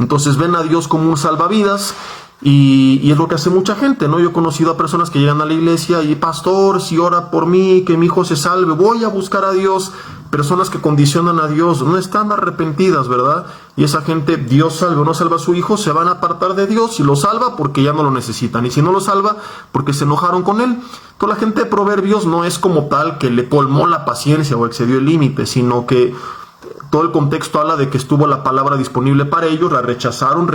Entonces ven a Dios como un salvavidas y es lo que hace mucha gente, ¿no? Yo he conocido a personas que llegan a la iglesia y, pastor, si ora por mí, que mi hijo se salve, voy a buscar a Dios. Personas que condicionan a Dios, no están arrepentidas, ¿verdad? Y esa gente, Dios salve o no salva a su hijo, se van a apartar de Dios. Si lo salva, porque ya no lo necesitan. Y si no lo salva, porque se enojaron con él. Toda la gente de Proverbios no es como tal que le colmó la paciencia o excedió el límite, sino que todo el contexto habla de que estuvo la palabra disponible para ellos, la rechazaron.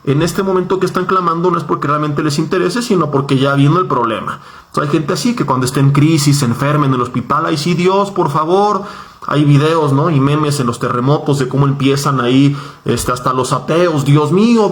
En este momento que están clamando no es porque realmente les interese, sino porque ya vino el problema. Hay gente así que cuando está en crisis, se enferma en el hospital, ay sí, Dios, por favor. Hay videos, ¿no? Y memes en los terremotos de cómo empiezan ahí hasta los ateos, Dios mío,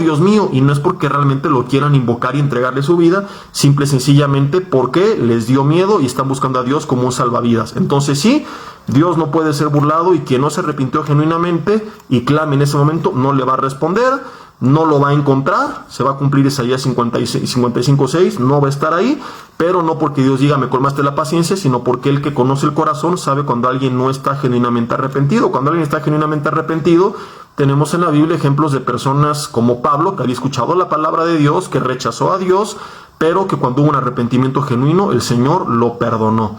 y no es porque realmente lo quieran invocar y entregarle su vida, simple y sencillamente porque les dio miedo y están buscando a Dios como un salvavidas. Entonces sí, Dios no puede ser burlado y quien no se arrepintió genuinamente y clame en ese momento no le va a responder, no lo va a encontrar, se va a cumplir Isaías 55:6, no va a estar ahí, pero no porque Dios diga me colmaste la paciencia, sino porque el que conoce el corazón sabe cuando alguien no está genuinamente arrepentido. Cuando alguien está genuinamente arrepentido, tenemos en la Biblia ejemplos de personas como Pablo, que había escuchado la palabra de Dios, que rechazó a Dios, pero que cuando hubo un arrepentimiento genuino, el Señor lo perdonó.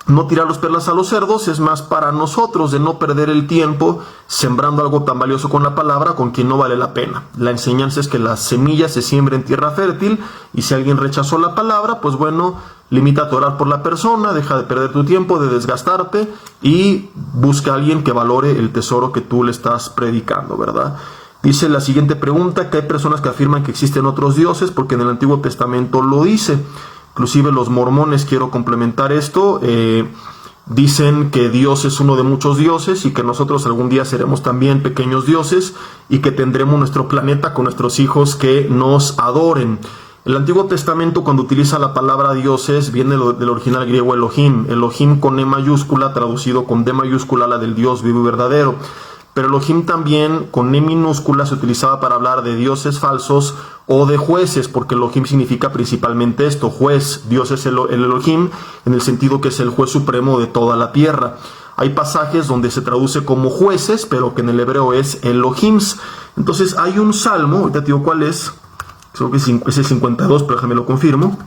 No tirar los perlas a los cerdos es más para nosotros de no perder el tiempo sembrando algo tan valioso con la palabra con quien no vale la pena. La enseñanza es que la semilla se siembra en tierra fértil y si alguien rechazó la palabra, pues bueno, limítate a orar por la persona, deja de perder tu tiempo, de desgastarte y busca a alguien que valore el tesoro que tú le estás predicando, ¿verdad? Dice la siguiente pregunta, que hay personas que afirman que existen otros dioses porque en el Antiguo Testamento lo dice. Inclusive los mormones, quiero complementar esto, dicen que Dios es uno de muchos dioses y que nosotros algún día seremos también pequeños dioses y que tendremos nuestro planeta con nuestros hijos que nos adoren. El Antiguo Testamento, cuando utiliza la palabra dioses, viene del original griego Elohim. Elohim con E mayúscula, traducido con D mayúscula, la del Dios vivo y verdadero. Pero Elohim también con E minúscula se utilizaba para hablar de dioses falsos o de jueces, porque Elohim significa principalmente esto, juez. Dios es el Elohim en el sentido que es el juez supremo de toda la tierra. Hay pasajes donde se traduce como jueces, pero que en el hebreo es Elohims. Entonces hay un salmo, ahorita te digo cuál es, creo que es el 52, pero déjame lo confirmo,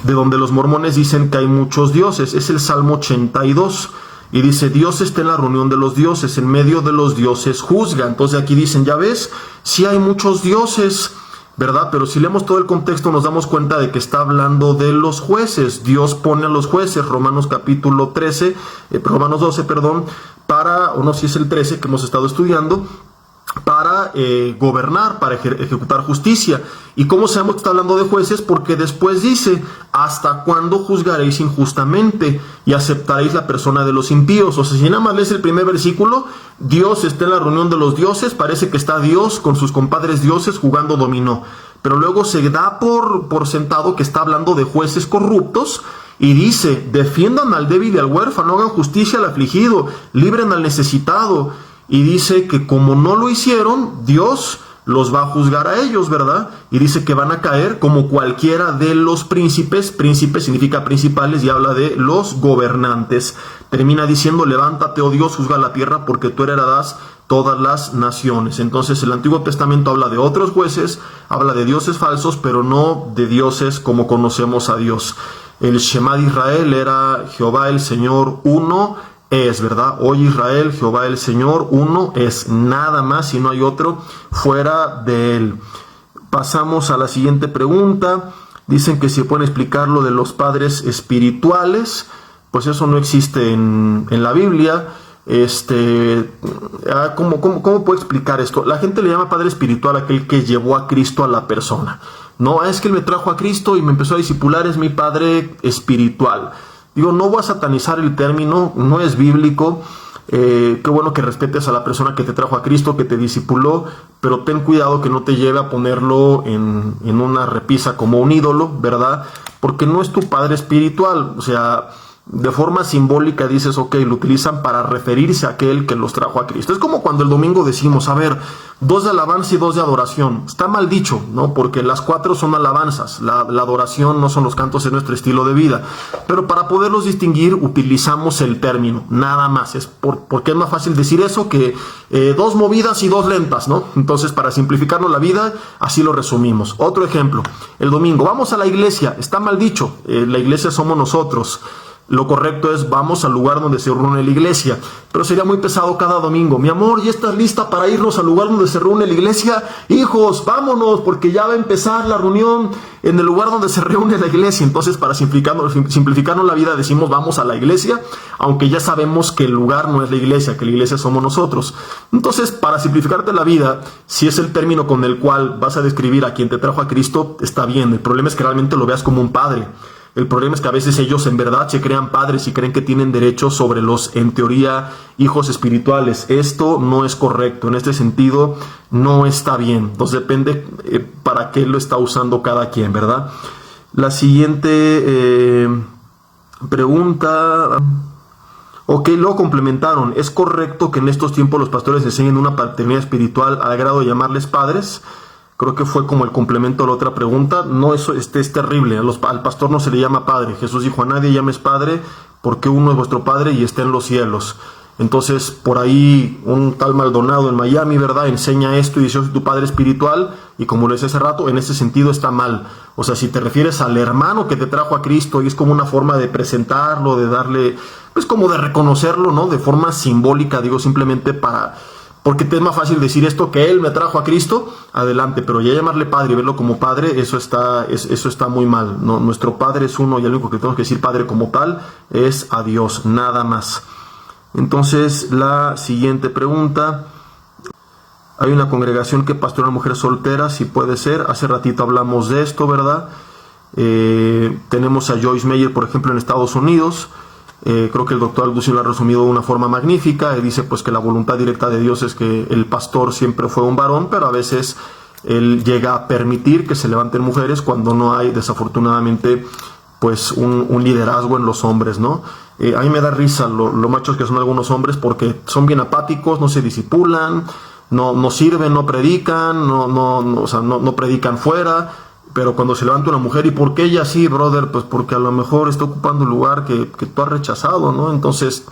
de donde los mormones dicen que hay muchos dioses. Es el Salmo 82. Y dice, Dios está en la reunión de los dioses, en medio de los dioses juzga. Entonces aquí dicen, ya ves, sí hay muchos dioses, ¿verdad? Pero si leemos todo el contexto nos damos cuenta de que está hablando de los jueces. Dios pone a los jueces, Romanos 12, para, o no, si es el 13 que hemos estado estudiando, para gobernar, para ejecutar justicia. ¿Y cómo sabemos que está hablando de jueces? Porque después dice, ¿hasta cuándo juzgaréis injustamente y aceptaréis la persona de los impíos? O sea, si nada más lees el primer versículo, Dios está en la reunión de los dioses, parece que está Dios con sus compadres dioses jugando dominó. Pero luego se da por sentado que está hablando de jueces corruptos y dice, defiendan al débil y al huérfano, hagan justicia al afligido, libren al necesitado. Y dice que como no lo hicieron, Dios los va a juzgar a ellos, ¿verdad? Y dice que van a caer como cualquiera de los príncipes. Príncipe significa principales y habla de los gobernantes. Termina diciendo, levántate, oh Dios, juzga la tierra porque tú heredarás todas las naciones. Entonces el Antiguo Testamento habla de otros jueces, habla de dioses falsos, pero no de dioses como conocemos a Dios. El Shema de Israel era Jehová el Señor uno es, ¿verdad? Oye Israel, Jehová el Señor uno es, nada más y no hay otro fuera de él. Pasamos a la siguiente pregunta. Dicen que se puede explicar lo de los padres espirituales. Pues eso no existe en la Biblia. ¿Cómo puedo explicar esto? La gente le llama padre espiritual a aquel que llevó a Cristo a la persona. No, es que él me trajo a Cristo y me empezó a discipular, es mi padre espiritual. Digo, no voy a satanizar el término, no es bíblico. Qué bueno que respetes a la persona que te trajo a Cristo, que te discipuló, pero ten cuidado que no te lleve a ponerlo en una repisa como un ídolo, ¿verdad? Porque no es tu padre espiritual. O sea, de forma simbólica dices, ok, lo utilizan para referirse a aquel que los trajo a Cristo. Es como cuando el domingo decimos, a ver, 2 de alabanza y 2 de adoración. Está mal dicho, ¿no? Porque las 4 son alabanzas. La adoración no son los cantos, es nuestro estilo de vida. Pero para poderlos distinguir utilizamos el término, nada más. Porque es más fácil decir eso que 2 movidas y 2 lentas, ¿no? Entonces, para simplificarnos la vida, así lo resumimos. Otro ejemplo, el domingo, vamos a la iglesia. Está mal dicho, la iglesia somos nosotros. Lo correcto es vamos al lugar donde se reúne la iglesia. Pero sería muy pesado cada domingo. Mi amor, ¿ya estás lista para irnos al lugar donde se reúne la iglesia? Hijos, vámonos, porque ya va a empezar la reunión en el lugar donde se reúne la iglesia. Entonces, para simplificarnos la vida, decimos vamos a la iglesia, aunque ya sabemos que el lugar no es la iglesia, que la iglesia somos nosotros. Entonces, para simplificarte la vida, si es el término con el cual vas a describir a quien te trajo a Cristo, está bien. El problema es que realmente lo veas como un padre. El problema es que a veces ellos en verdad se crean padres y creen que tienen derechos sobre los, en teoría, hijos espirituales. Esto no es correcto. En este sentido, no está bien. Entonces depende para qué lo está usando cada quien, ¿verdad? La siguiente pregunta. Ok, lo complementaron. ¿Es correcto que en estos tiempos los pastores enseñen una paternidad espiritual al grado de llamarles padres? Creo que fue como el complemento a la otra pregunta. No, eso es terrible. Al pastor no se le llama padre. Jesús dijo, a nadie llames padre, porque uno es vuestro padre y está en los cielos. Entonces, por ahí, un tal Maldonado en Miami, ¿verdad?, enseña esto y dice, yo soy tu padre espiritual, y como lo decía hace rato, en ese sentido está mal. O sea, si te refieres al hermano que te trajo a Cristo, y es como una forma de presentarlo, de darle, pues como de reconocerlo, ¿no?, de forma simbólica, digo, simplemente porque te es más fácil decir esto, que él me trajo a Cristo, adelante, pero ya llamarle padre y verlo como padre, eso está muy mal, ¿no? Nuestro padre es uno y el único que tenemos que decir padre como tal es a Dios, nada más. Entonces, la siguiente pregunta. Hay una congregación que pastora a mujeres solteras, si puede ser. Hace ratito hablamos de esto, ¿verdad? Tenemos a Joyce Meyer, por ejemplo, en Estados Unidos. Creo que el doctor Alducin lo ha resumido de una forma magnífica. Dice pues que la voluntad directa de Dios es que el pastor siempre fue un varón, pero a veces él llega a permitir que se levanten mujeres cuando no hay, desafortunadamente, pues un liderazgo en los hombres, ¿no? A mí me da risa lo machos que son algunos hombres, porque son bien apáticos, no se disipulan, no sirven, no predican, o sea, no predican fuera. Pero cuando se levanta una mujer, ¿y por qué ella sí, brother? Pues porque a lo mejor está ocupando un lugar que tú has rechazado, ¿no? Entonces,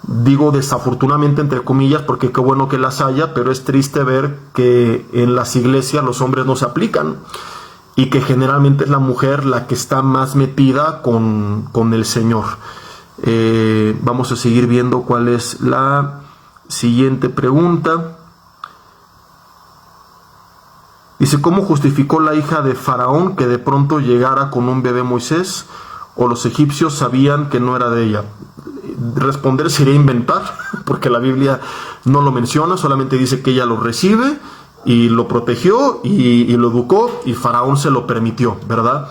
digo desafortunadamente entre comillas, porque qué bueno que las haya, pero es triste ver que en las iglesias los hombres no se aplican y que generalmente es la mujer la que está más metida con el Señor. Vamos a seguir viendo cuál es la siguiente pregunta. Dice, ¿cómo justificó la hija de Faraón que de pronto llegara con un bebé Moisés? ¿O los egipcios sabían que no era de ella? Responder sería inventar, porque la Biblia no lo menciona, solamente dice que ella lo recibe y lo protegió y lo educó y Faraón se lo permitió, ¿verdad?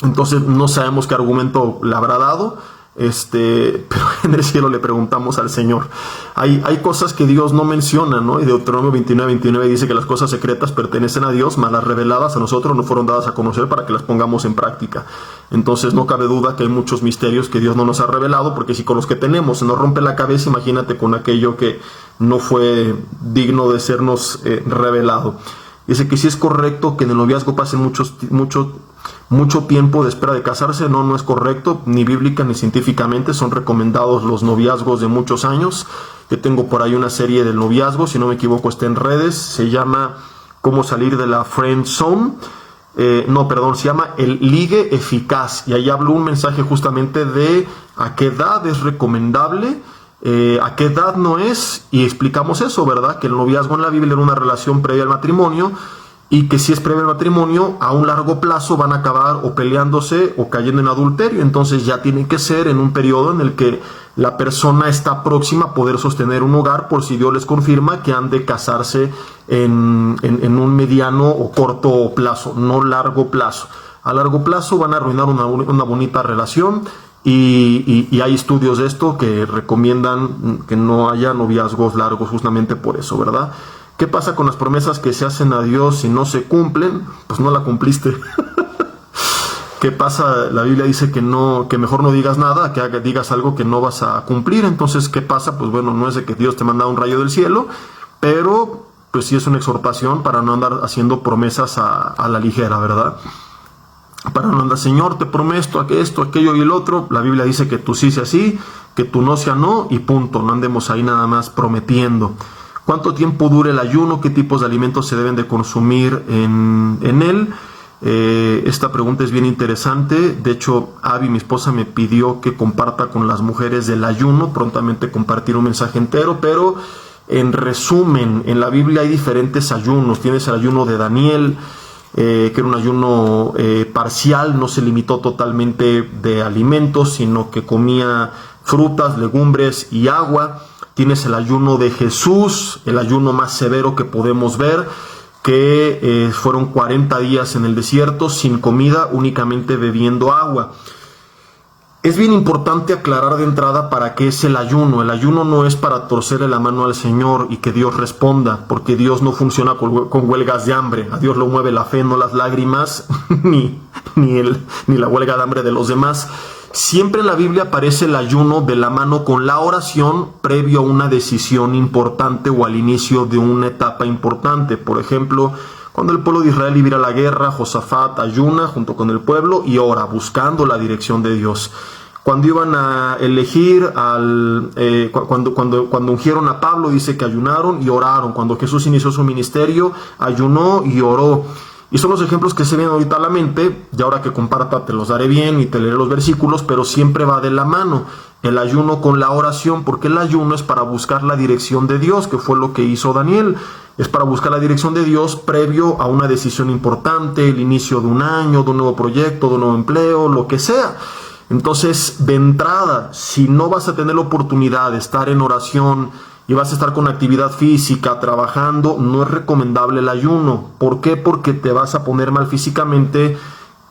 Entonces no sabemos qué argumento le habrá dado. Pero en el cielo le preguntamos al Señor. Hay cosas que Dios no menciona, ¿no? Y Deuteronomio 29 dice que las cosas secretas pertenecen a Dios, mas las reveladas a nosotros no fueron dadas a conocer para que las pongamos en práctica. Entonces no cabe duda que hay muchos misterios que Dios no nos ha revelado, porque si con los que tenemos se nos rompe la cabeza, imagínate con aquello que no fue digno de sernos revelado. Dice que sí es correcto que en el noviazgo pasen mucho tiempo de espera de casarse. No es correcto, ni bíblica ni científicamente. Son recomendados los noviazgos de muchos años. Yo tengo por ahí una serie del noviazgo, si no me equivoco está en redes, se llama Cómo salir de la friend zone. se llama El Ligue Eficaz, y ahí hablo un mensaje justamente de a qué edad es recomendable, a qué edad no es, y explicamos eso, ¿verdad? Que el noviazgo en la Biblia era una relación previa al matrimonio, y que si es previo al matrimonio, a un largo plazo van a acabar o peleándose o cayendo en adulterio. Entonces ya tiene que ser en un periodo en el que la persona está próxima a poder sostener un hogar, por si Dios les confirma que han de casarse en un mediano o corto plazo, no largo plazo. A largo plazo van a arruinar una bonita relación, y hay estudios de esto que recomiendan que no haya noviazgos largos justamente por eso, ¿verdad? ¿Qué pasa con las promesas que se hacen a Dios si no se cumplen? Pues no la cumpliste. ¿Qué pasa? La Biblia dice que mejor no digas nada, que digas algo que no vas a cumplir. Entonces, ¿qué pasa? Pues bueno, no es de que Dios te manda un rayo del cielo, pero pues sí es una exhortación para no andar haciendo promesas a la ligera, ¿verdad? Para no andar, Señor, te prometo esto, aquello y el otro. La Biblia dice que tú sí sea sí, que tú no sea no, y punto. No andemos ahí nada más prometiendo. ¿Cuánto tiempo dura el ayuno? ¿Qué tipos de alimentos se deben de consumir en él? Esta pregunta es bien interesante. De hecho, Abby, mi esposa, me pidió que comparta con las mujeres del ayuno. Prontamente compartir un mensaje entero, pero en resumen, en la Biblia hay diferentes ayunos. Tienes el ayuno de Daniel, que era un ayuno parcial, no se limitó totalmente de alimentos, sino que comía frutas, legumbres y agua. Tienes el ayuno de Jesús, el ayuno más severo que podemos ver, que fueron 40 días en el desierto sin comida, únicamente bebiendo agua. Es bien importante aclarar de entrada para qué es el ayuno. El ayuno no es para torcerle la mano al Señor y que Dios responda, porque Dios no funciona con huelgas de hambre. A Dios lo mueve la fe, no las lágrimas, ni la huelga de hambre de los demás. Siempre en la Biblia aparece el ayuno de la mano con la oración previo a una decisión importante o al inicio de una etapa importante. Por ejemplo, cuando el pueblo de Israel iba a ir a la guerra, Josafat ayuna junto con el pueblo y ora, buscando la dirección de Dios. Cuando iban a elegir cuando ungieron a Pablo, dice que ayunaron y oraron. Cuando Jesús inició su ministerio, ayunó y oró. Y son los ejemplos que se vienen ahorita a la mente, y ahora que comparta te los daré bien y te leeré los versículos, pero siempre va de la mano el ayuno con la oración, porque el ayuno es para buscar la dirección de Dios, que fue lo que hizo Daniel. Es para buscar la dirección de Dios previo a una decisión importante, el inicio de un año, de un nuevo proyecto, de un nuevo empleo, lo que sea. Entonces, de entrada, si no vas a tener la oportunidad de estar en oración y vas a estar con actividad física, trabajando, no es recomendable el ayuno. ¿Por qué? Porque te vas a poner mal físicamente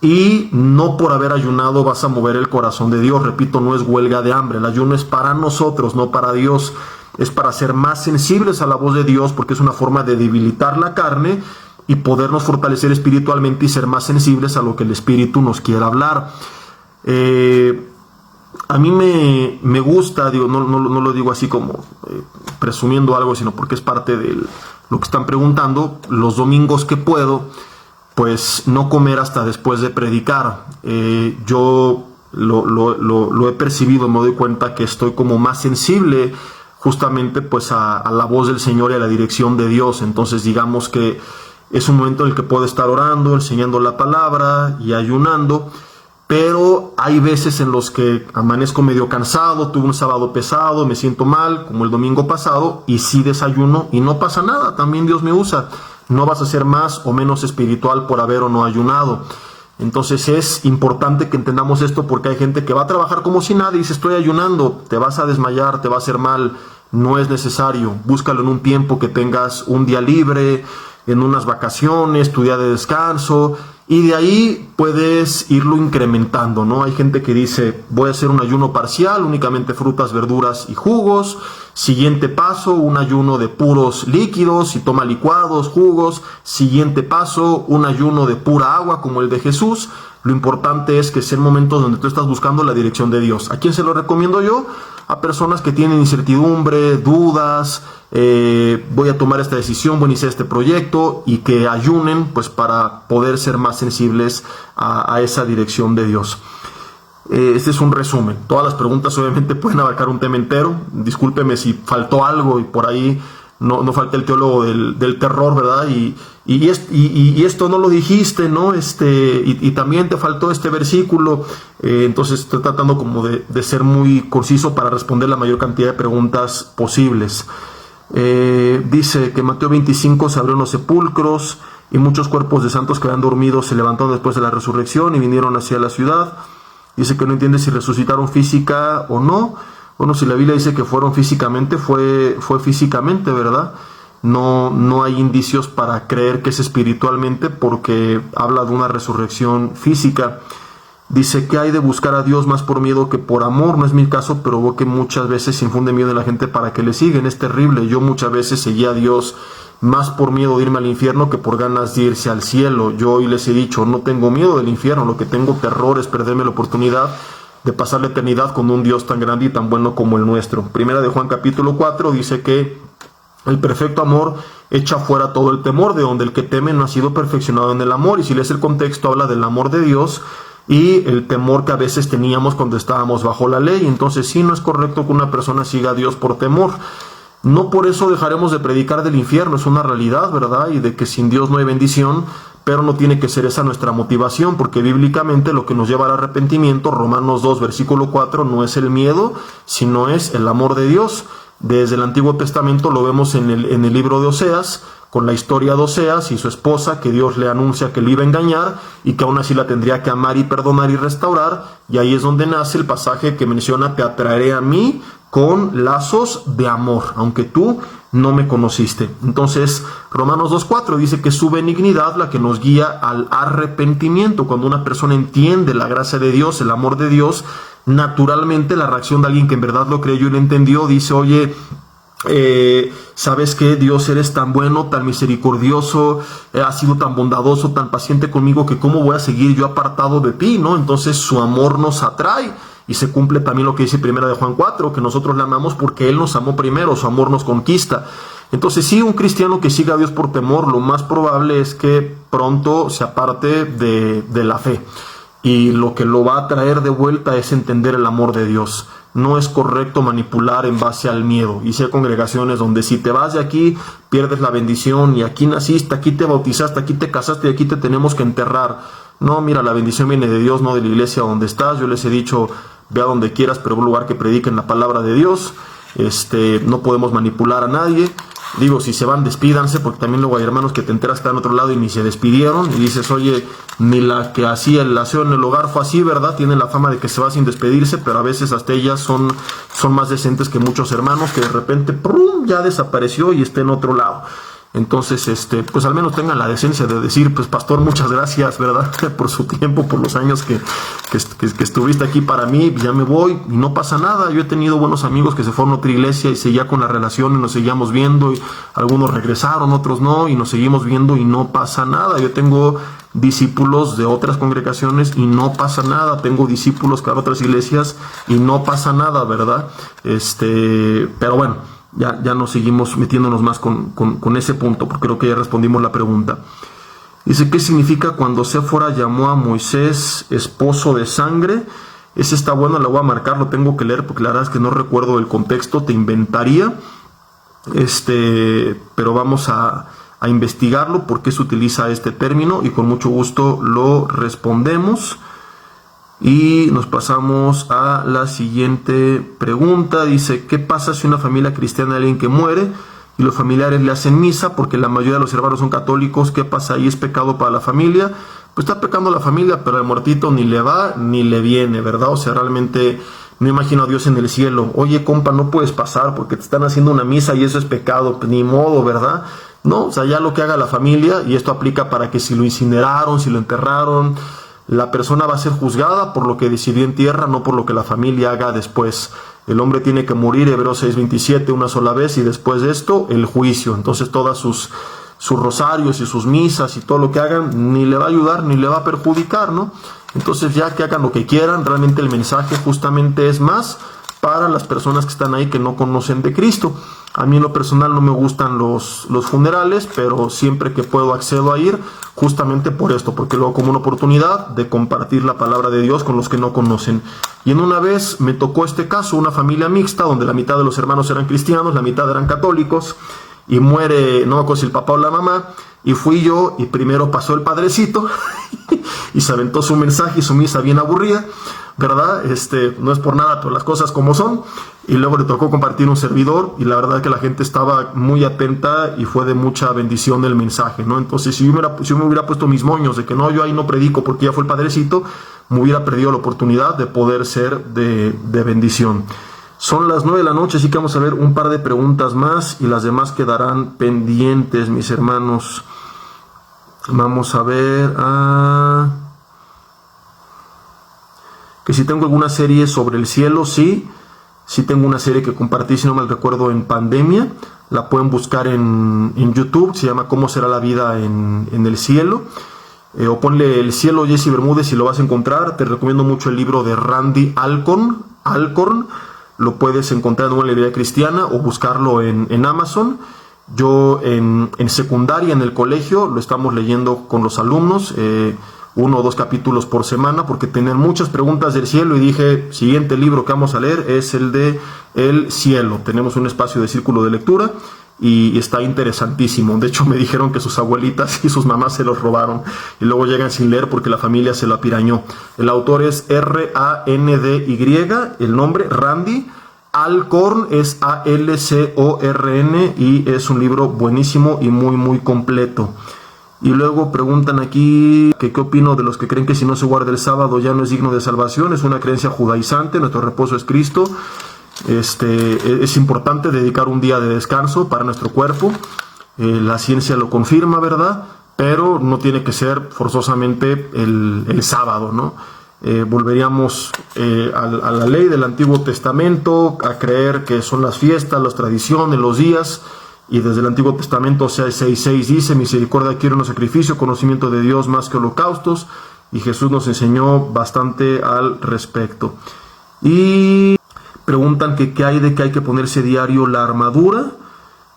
y no por haber ayunado vas a mover el corazón de Dios. Repito, no es huelga de hambre. El ayuno es para nosotros, no para Dios. Es para ser más sensibles a la voz de Dios, porque es una forma de debilitar la carne y podernos fortalecer espiritualmente y ser más sensibles a lo que el Espíritu nos quiera hablar. A mí me gusta, digo, no lo digo así como presumiendo algo, sino porque es parte de lo que están preguntando. Los domingos que puedo, pues no comer hasta después de predicar. Yo lo he percibido, me doy cuenta que estoy como más sensible justamente pues a la voz del Señor y a la dirección de Dios. Entonces digamos que es un momento en el que puedo estar orando, enseñando la palabra y ayunando. Pero hay veces en los que amanezco medio cansado, tuve un sábado pesado, me siento mal, como el domingo pasado, y sí desayuno y no pasa nada, también Dios me usa. No vas a ser más o menos espiritual por haber o no ayunado. Entonces es importante que entendamos esto, porque hay gente que va a trabajar como si nada y dice estoy ayunando, te vas a desmayar, te va a hacer mal. No es necesario, búscalo en un tiempo que tengas un día libre, en unas vacaciones, tu día de descanso, y de ahí puedes irlo incrementando, ¿no? Hay gente que dice, voy a hacer un ayuno parcial, únicamente frutas, verduras y jugos. Siguiente paso, un ayuno de puros líquidos y toma licuados, jugos. Siguiente paso, un ayuno de pura agua como el de Jesús. Lo importante es que sean momentos donde tú estás buscando la dirección de Dios. ¿A quién se lo recomiendo yo? A personas que tienen incertidumbre, dudas, voy a tomar esta decisión, voy a iniciar este proyecto, y que ayunen pues para poder ser más sensibles a esa dirección de Dios. Este es un resumen. Todas las preguntas obviamente pueden abarcar un tema entero. Discúlpeme si faltó algo y por ahí no falta el teólogo del terror, ¿verdad? Y esto no lo dijiste, ¿no? Y también te faltó este versículo. Entonces estoy tratando como de ser muy conciso para responder la mayor cantidad de preguntas posibles. Dice que Mateo 25 se abrieron los sepulcros y muchos cuerpos de santos que habían dormido se levantaron después de la resurrección y vinieron hacia la ciudad. Dice que no entiende si resucitaron física o no. Bueno, si la Biblia dice que fueron físicamente, fue físicamente, ¿verdad? No hay indicios para creer que es espiritualmente, porque habla de una resurrección física. Dice que hay de buscar a Dios más por miedo que por amor. No es mi caso, pero veo que muchas veces se infunde miedo en la gente para que le siguen. Es terrible. Yo muchas veces seguí a Dios más por miedo de irme al infierno que por ganas de irse al cielo. Yo hoy les he dicho, no tengo miedo del infierno, lo que tengo terror es perderme la oportunidad de pasar la eternidad con un Dios tan grande y tan bueno como el nuestro. Primera de Juan capítulo 4 dice que el perfecto amor echa fuera todo el temor, de donde el que teme no ha sido perfeccionado en el amor. Y si lees el contexto, habla del amor de Dios y el temor que a veces teníamos cuando estábamos bajo la ley. Entonces sí, no es correcto que una persona siga a Dios por temor. No por eso dejaremos de predicar del infierno, es una realidad, ¿verdad? Y de que sin Dios no hay bendición, pero no tiene que ser esa nuestra motivación, porque bíblicamente lo que nos lleva al arrepentimiento, Romanos 2, versículo 4, no es el miedo, sino es el amor de Dios. Desde el Antiguo Testamento lo vemos en el libro de Oseas, con la historia de Oseas y su esposa, que Dios le anuncia que le iba a engañar y que aún así la tendría que amar y perdonar y restaurar. Y ahí es donde nace el pasaje que menciona: te atraeré a mí con lazos de amor, aunque tú no me conociste. Entonces, Romanos 2.4 dice que su benignidad la que nos guía al arrepentimiento. Cuando una persona entiende la gracia de Dios, el amor de Dios, naturalmente la reacción de alguien que en verdad lo creyó y lo entendió, dice: oye, ¿sabes qué? Dios, eres tan bueno, tan misericordioso, has sido tan bondadoso, tan paciente conmigo, que cómo voy a seguir yo apartado de ti, ¿no? Entonces su amor nos atrae. Y se cumple también lo que dice Primera de Juan 4, que nosotros le amamos porque Él nos amó primero, su amor nos conquista. Entonces sí, un cristiano que siga a Dios por temor, lo más probable es que pronto se aparte de la fe. Y lo que lo va a traer de vuelta es entender el amor de Dios. No es correcto manipular en base al miedo. Y si hay congregaciones donde si te vas de aquí, pierdes la bendición, y aquí naciste, aquí te bautizaste, aquí te casaste y aquí te tenemos que enterrar. No, mira, la bendición viene de Dios, no de la iglesia donde estás. Yo les he dicho: ve a donde quieras, pero en un lugar que prediquen la palabra de Dios. No podemos manipular a nadie. Digo, si se van, despídanse, porque también luego hay hermanos que te enteras que están en otro lado y ni se despidieron, y dices: oye, ni la que hacía el aseo en el hogar fue así, ¿verdad? Tiene la fama de que se va sin despedirse, pero a veces hasta ellas son más decentes que muchos hermanos, que de repente ¡prum!, ya desapareció y está en otro lado. Entonces, pues al menos tengan la decencia de decir: pues pastor, muchas gracias, ¿verdad? Por su tiempo, por los años que estuviste aquí para mí, ya me voy y no pasa nada. Yo he tenido buenos amigos que se fueron a otra iglesia y seguía con la relación y nos seguíamos viendo, y algunos regresaron, otros no, y nos seguimos viendo y no pasa nada. Yo tengo discípulos de otras congregaciones y no pasa nada. Tengo discípulos que van a otras iglesias y no pasa nada, ¿verdad? Pero bueno, ya no seguimos metiéndonos más con ese punto, porque creo que ya respondimos la pregunta. Dice: ¿qué significa cuando Séfora llamó a Moisés esposo de sangre? Ese está bueno, lo voy a marcar, lo tengo que leer porque la verdad es que no recuerdo el contexto, te inventaría. Pero vamos a investigarlo, por qué se utiliza este término, y con mucho gusto lo respondemos. Y nos pasamos a la siguiente pregunta. Dice: ¿qué pasa si una familia cristiana hay alguien que muere y los familiares le hacen misa? Porque la mayoría de los hermanos son católicos. ¿Qué pasa ahí? ¿Es pecado para la familia? Pues está pecando la familia, pero el muertito ni le va ni le viene, ¿verdad? O sea, realmente no imagino a Dios en el cielo: oye, compa, no puedes pasar porque te están haciendo una misa y eso es pecado. Pues ni modo, ¿verdad? No, o sea, ya lo que haga la familia, y esto aplica para que si lo incineraron, si lo enterraron, la persona va a ser juzgada por lo que decidió en tierra, no por lo que la familia haga después. El hombre tiene que morir, Hebreos 6:27, una sola vez, y después de esto, el juicio. Entonces todas sus rosarios y sus misas y todo lo que hagan, ni le va a ayudar, ni le va a perjudicar, ¿no? Entonces ya que hagan lo que quieran, realmente el mensaje justamente es más para las personas que están ahí que no conocen de Cristo. A mí en lo personal no me gustan los funerales, pero siempre que puedo accedo a ir, justamente por esto, porque lo hago como una oportunidad de compartir la palabra de Dios con los que no conocen. Y en una vez me tocó este caso, una familia mixta, donde la mitad de los hermanos eran cristianos, la mitad eran católicos, y muere, no me acuerdo si el papá o la mamá, y fui yo, y primero pasó el padrecito, y se aventó su mensaje y su misa bien aburrida, ¿verdad? No es por nada, pero las cosas como son, y luego le tocó compartir un servidor, y la verdad que la gente estaba muy atenta, y fue de mucha bendición el mensaje, ¿no? Entonces, si yo me hubiera puesto mis moños de que no, yo ahí no predico porque ya fue el padrecito, me hubiera perdido la oportunidad de poder ser de bendición. Son las 9 de la noche, así que vamos a ver un par de preguntas más y las demás quedarán pendientes, mis hermanos. Vamos a ver que si tengo alguna serie sobre el cielo. Sí tengo una serie que compartí, si no mal recuerdo, en pandemia. La pueden buscar en YouTube, se llama ¿Cómo será la vida en el cielo? O ponle El cielo Jesse Bermúdez y lo vas a encontrar. Te recomiendo mucho el libro de Randy Alcorn. Lo puedes encontrar en una librería cristiana o buscarlo en Amazon. Yo en secundaria, en el colegio, lo estamos leyendo con los alumnos, 1 o 2 capítulos por semana, porque tenían muchas preguntas del cielo y dije, siguiente libro que vamos a leer es el de El cielo. Tenemos un espacio de círculo de lectura y está interesantísimo. De hecho, me dijeron que sus abuelitas y sus mamás se los robaron y luego llegan sin leer porque la familia se lo apirañó. El autor es Randy, el nombre Randy Alcorn es Alcorn, y es un libro buenísimo y muy muy completo. Y luego preguntan aquí que qué opino de los que creen que si no se guarda el sábado ya no es digno de salvación. Es una creencia judaizante, nuestro reposo es Cristo. Es importante dedicar un día de descanso para nuestro cuerpo. La ciencia lo confirma, ¿verdad? Pero no tiene que ser forzosamente el sábado, ¿no? Volveríamos a la ley del Antiguo Testamento, a creer que son las fiestas, las tradiciones, los días, y desde el Antiguo Testamento, o sea, 6:6 dice, misericordia quiero no sacrificio, conocimiento de Dios más que holocaustos, y Jesús nos enseñó bastante al respecto. Y preguntan que qué hay de que hay que ponerse diario la armadura.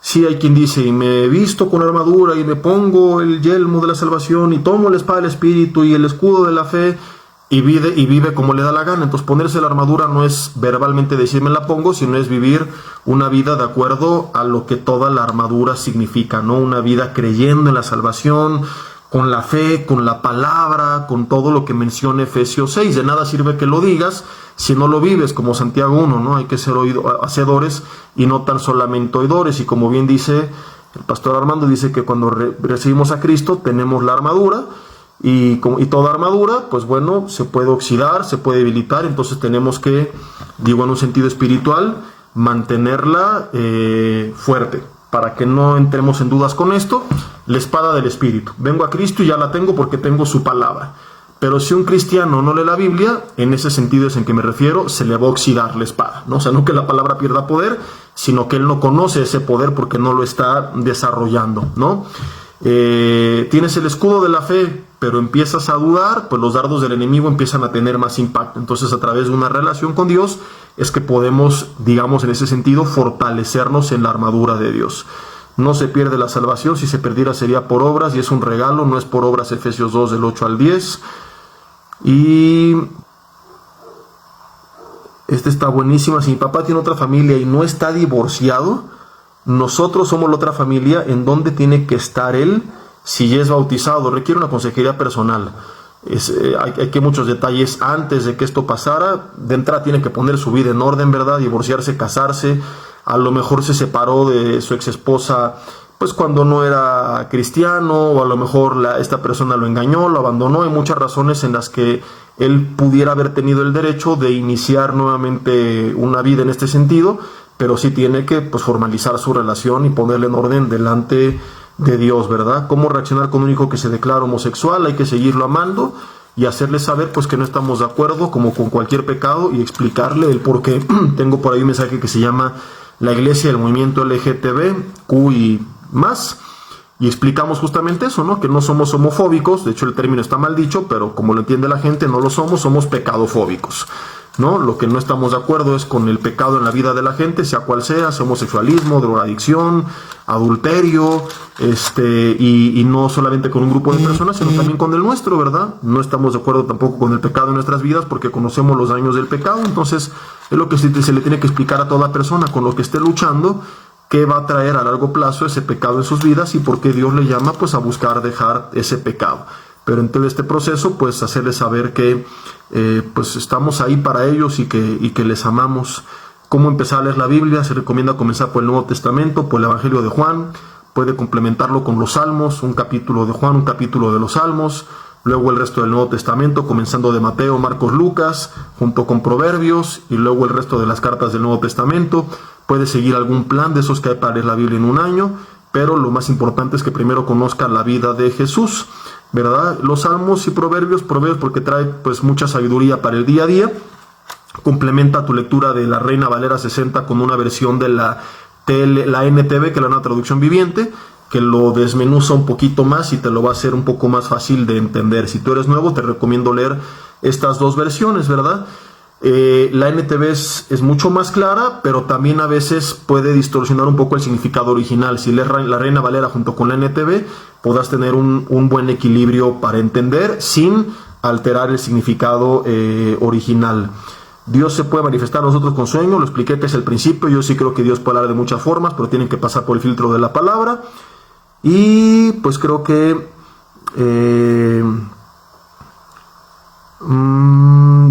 Sí, hay quien dice, y me he visto con armadura, y me pongo el yelmo de la salvación, y tomo la espada del Espíritu, y el escudo de la fe, y vive como le da la gana. Entonces ponerse la armadura no es verbalmente decir me la pongo, sino es vivir una vida de acuerdo a lo que toda la armadura significa, ¿no? Una vida creyendo en la salvación, con la fe, con la palabra, con todo lo que menciona Efesios 6. De nada sirve que lo digas si no lo vives, como Santiago 1, ¿no? Hay que ser hacedores y no tan solamente oidores. Y como bien dice el pastor Armando, dice que cuando recibimos a Cristo tenemos la armadura, y toda armadura, pues bueno, se puede oxidar, se puede debilitar. Entonces tenemos que, digo en un sentido espiritual, mantenerla fuerte, para que no entremos en dudas con esto. La espada del Espíritu, vengo a Cristo y ya la tengo porque tengo su palabra. Pero si un cristiano no lee la Biblia, en ese sentido es en que me refiero, se le va a oxidar la espada, ¿no? O sea, no que la palabra pierda poder, sino que él no conoce ese poder porque no lo está desarrollando, ¿no? Tienes el escudo de la fe, pero empiezas a dudar, pues los dardos del enemigo empiezan a tener más impacto. Entonces, a través de una relación con Dios es que podemos, digamos en ese sentido, fortalecernos en la armadura de Dios. No se pierde la salvación, si se perdiera sería por obras, y es un regalo, no es por obras. Efesios 2 del 8 al 10. Y está buenísima. Si mi papá tiene otra familia y no está divorciado, nosotros somos la otra familia. ¿En dónde tiene que estar él si ya es bautizado? Requiere una consejería personal. Hay que muchos detalles antes de que esto pasara. De entrada tiene que poner su vida en orden, ¿verdad? Divorciarse, casarse. A lo mejor se separó de su ex esposa pues cuando no era cristiano, o a lo mejor esta persona lo engañó, lo abandonó. Hay muchas razones en las que él pudiera haber tenido el derecho de iniciar nuevamente una vida en este sentido, pero sí tiene que pues formalizar su relación y ponerle en orden delante de Dios, ¿verdad? ¿Cómo reaccionar con un hijo que se declara homosexual? Hay que seguirlo amando y hacerle saber pues que no estamos de acuerdo, como con cualquier pecado, y explicarle el por qué. Tengo por ahí un mensaje que se llama La Iglesia del Movimiento LGTBQ y más, y explicamos justamente eso, ¿no? Que no somos homofóbicos. De hecho el término está mal dicho, pero como lo entiende la gente, no lo somos pecadofóbicos, ¿no? Lo que no estamos de acuerdo es con el pecado en la vida de la gente, sea cual sea homosexualismo, drogadicción, adulterio, y no solamente con un grupo de personas, sino también con el nuestro, ¿verdad? No estamos de acuerdo tampoco con el pecado en nuestras vidas porque conocemos los daños del pecado. Entonces es lo que se le tiene que explicar a toda persona con lo que esté luchando, qué va a traer a largo plazo ese pecado en sus vidas y por qué Dios le llama pues a buscar dejar ese pecado. Pero en todo este proceso pues hacerles saber que pues estamos ahí para ellos y que les amamos. ¿Cómo empezar a leer la Biblia? Se recomienda comenzar por el Nuevo Testamento, por el Evangelio de Juan. Puede complementarlo con los Salmos, un capítulo de Juan, un capítulo de los Salmos, luego el resto del Nuevo Testamento, comenzando de Mateo, Marcos, Lucas, junto con Proverbios, y luego el resto de las cartas del Nuevo Testamento. Puede seguir algún plan de esos que hay para leer la Biblia en un año, pero lo más importante es que primero conozca la vida de Jesús, ¿verdad? Los Salmos y Proverbios porque trae pues mucha sabiduría para el día a día. Complementa tu lectura de la Reina Valera 60 con una versión de la NTV, que es la Nueva Traducción Viviente, que lo desmenuza un poquito más y te lo va a hacer un poco más fácil de entender. Si tú eres nuevo, te recomiendo leer estas dos versiones, ¿verdad? La NTV es mucho más clara, pero también a veces puede distorsionar un poco el significado original. Si lees la Reina Valera junto con la NTV, podrás tener un buen equilibrio para entender sin alterar el significado original. Dios se puede manifestar a nosotros con sueño, lo expliqué que es el principio. Yo sí creo que Dios puede hablar de muchas formas, pero tienen que pasar por el filtro de la palabra. Y pues creo que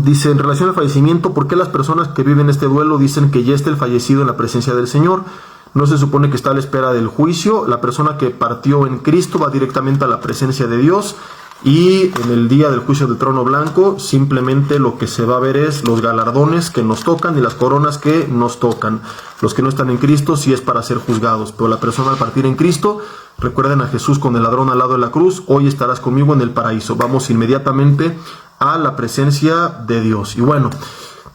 dice, en relación al fallecimiento, ¿por qué las personas que viven este duelo dicen que ya está el fallecido en la presencia del Señor? ¿No se supone que está a la espera del juicio? La persona que partió en Cristo va directamente a la presencia de Dios, y en el día del juicio del trono blanco simplemente lo que se va a ver es los galardones que nos tocan y las coronas que nos tocan. Los que no están en Cristo sí es para ser juzgados, pero la persona al partir en Cristo, recuerden a Jesús con el ladrón al lado de la cruz: hoy estarás conmigo en el paraíso. Vamos inmediatamente a la presencia de Dios. Y bueno,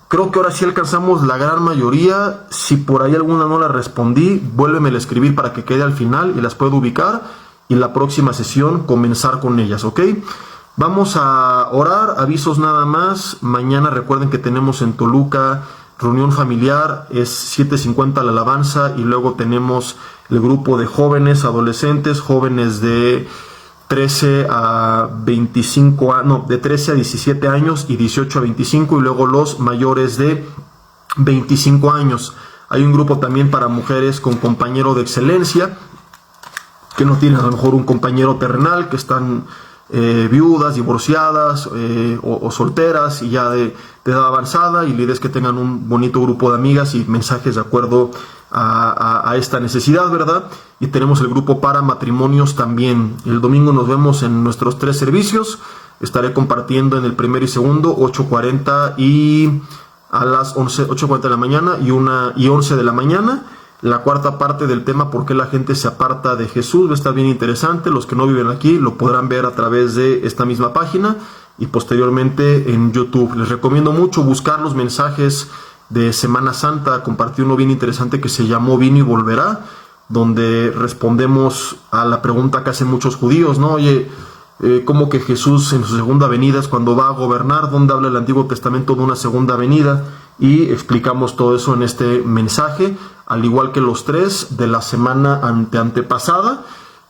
creo que ahora sí alcanzamos la gran mayoría. Si por ahí alguna no la respondí, vuélvemela a escribir para que quede al final y las puedo ubicar, y la próxima sesión comenzar con ellas, ¿ok? Vamos a orar. Avisos nada más. Mañana recuerden que tenemos en Toluca reunión familiar, es 7:50 la alabanza, y luego tenemos el grupo de jóvenes, adolescentes, jóvenes de 13 a 17 años y 18 a 25, y luego los mayores de 25 años. Hay un grupo también para mujeres con compañero de excelencia, que no tienen a lo mejor un compañero terrenal, que están viudas, divorciadas o solteras y ya de edad avanzada, y la idea es que tengan un bonito grupo de amigas y mensajes de acuerdo a esta necesidad, ¿verdad? Y tenemos el grupo para matrimonios también. El domingo nos vemos en nuestros 3 servicios. Estaré compartiendo en el primero y segundo, 8:40 y a las 8:40 de la mañana y 11 de la mañana. La cuarta parte del tema, ¿por qué la gente se aparta de Jesús? Va a estar bien interesante. Los que no viven aquí lo podrán ver a través de esta misma página y posteriormente en YouTube. Les recomiendo mucho buscar los mensajes de Semana Santa. Compartí uno bien interesante que se llamó Vino y Volverá, donde respondemos a la pregunta que hacen muchos judíos, ¿no? Oye, ¿cómo que Jesús en su segunda venida es cuando va a gobernar? ¿Dónde habla el Antiguo Testamento de una segunda venida? Y explicamos todo eso en este mensaje, al igual que los 3 de la semana antepasada,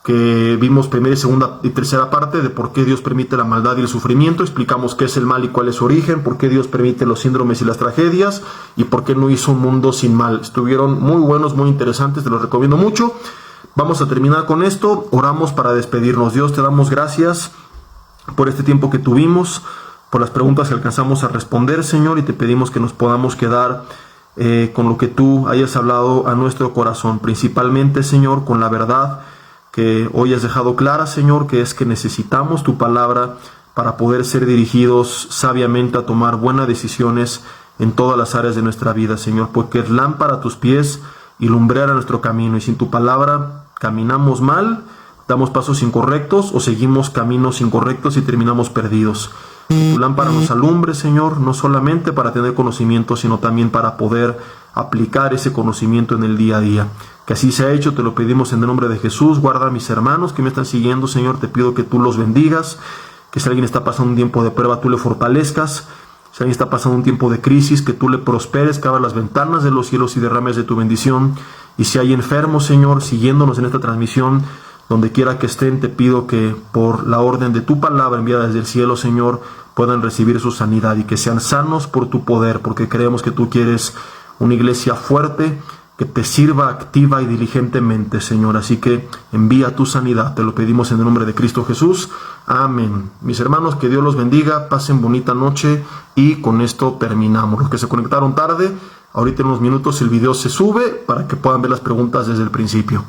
que vimos primera, segunda y tercera parte de por qué Dios permite la maldad y el sufrimiento. Explicamos qué es el mal y cuál es su origen, por qué Dios permite los síndromes y las tragedias, y por qué no hizo un mundo sin mal. Estuvieron muy buenos, muy interesantes, te los recomiendo mucho. Vamos a terminar con esto. Oramos para despedirnos. Dios, te damos gracias por este tiempo que tuvimos, por las preguntas que alcanzamos a responder, Señor, y te pedimos que nos podamos quedar con lo que tú hayas hablado a nuestro corazón, principalmente, Señor, con la verdad que hoy has dejado clara, Señor, que es que necesitamos tu palabra para poder ser dirigidos sabiamente a tomar buenas decisiones en todas las áreas de nuestra vida, Señor, porque es lámpara a tus pies y lumbrera nuestro camino, y sin tu palabra caminamos mal, damos pasos incorrectos o seguimos caminos incorrectos y terminamos perdidos. Que tu lámpara nos alumbre, Señor, no solamente para tener conocimiento, sino también para poder aplicar ese conocimiento en el día a día. Que así se ha hecho, te lo pedimos en el nombre de Jesús. Guarda a mis hermanos que me están siguiendo, Señor, te pido que tú los bendigas, que si alguien está pasando un tiempo de prueba, tú le fortalezcas. Si alguien está pasando un tiempo de crisis, que tú le prosperes, que abras las ventanas de los cielos y derrames de tu bendición. Y si hay enfermos, Señor, siguiéndonos en esta transmisión, donde quiera que estén, te pido que por la orden de tu palabra enviada desde el cielo, Señor, puedan recibir su sanidad y que sean sanos por tu poder, porque creemos que tú quieres una iglesia fuerte que te sirva activa y diligentemente, Señor. Así que envía tu sanidad, te lo pedimos en el nombre de Cristo Jesús. Amén. Mis hermanos, que Dios los bendiga, pasen bonita noche y con esto terminamos. Los que se conectaron tarde, ahorita en unos minutos el video se sube para que puedan ver las preguntas desde el principio.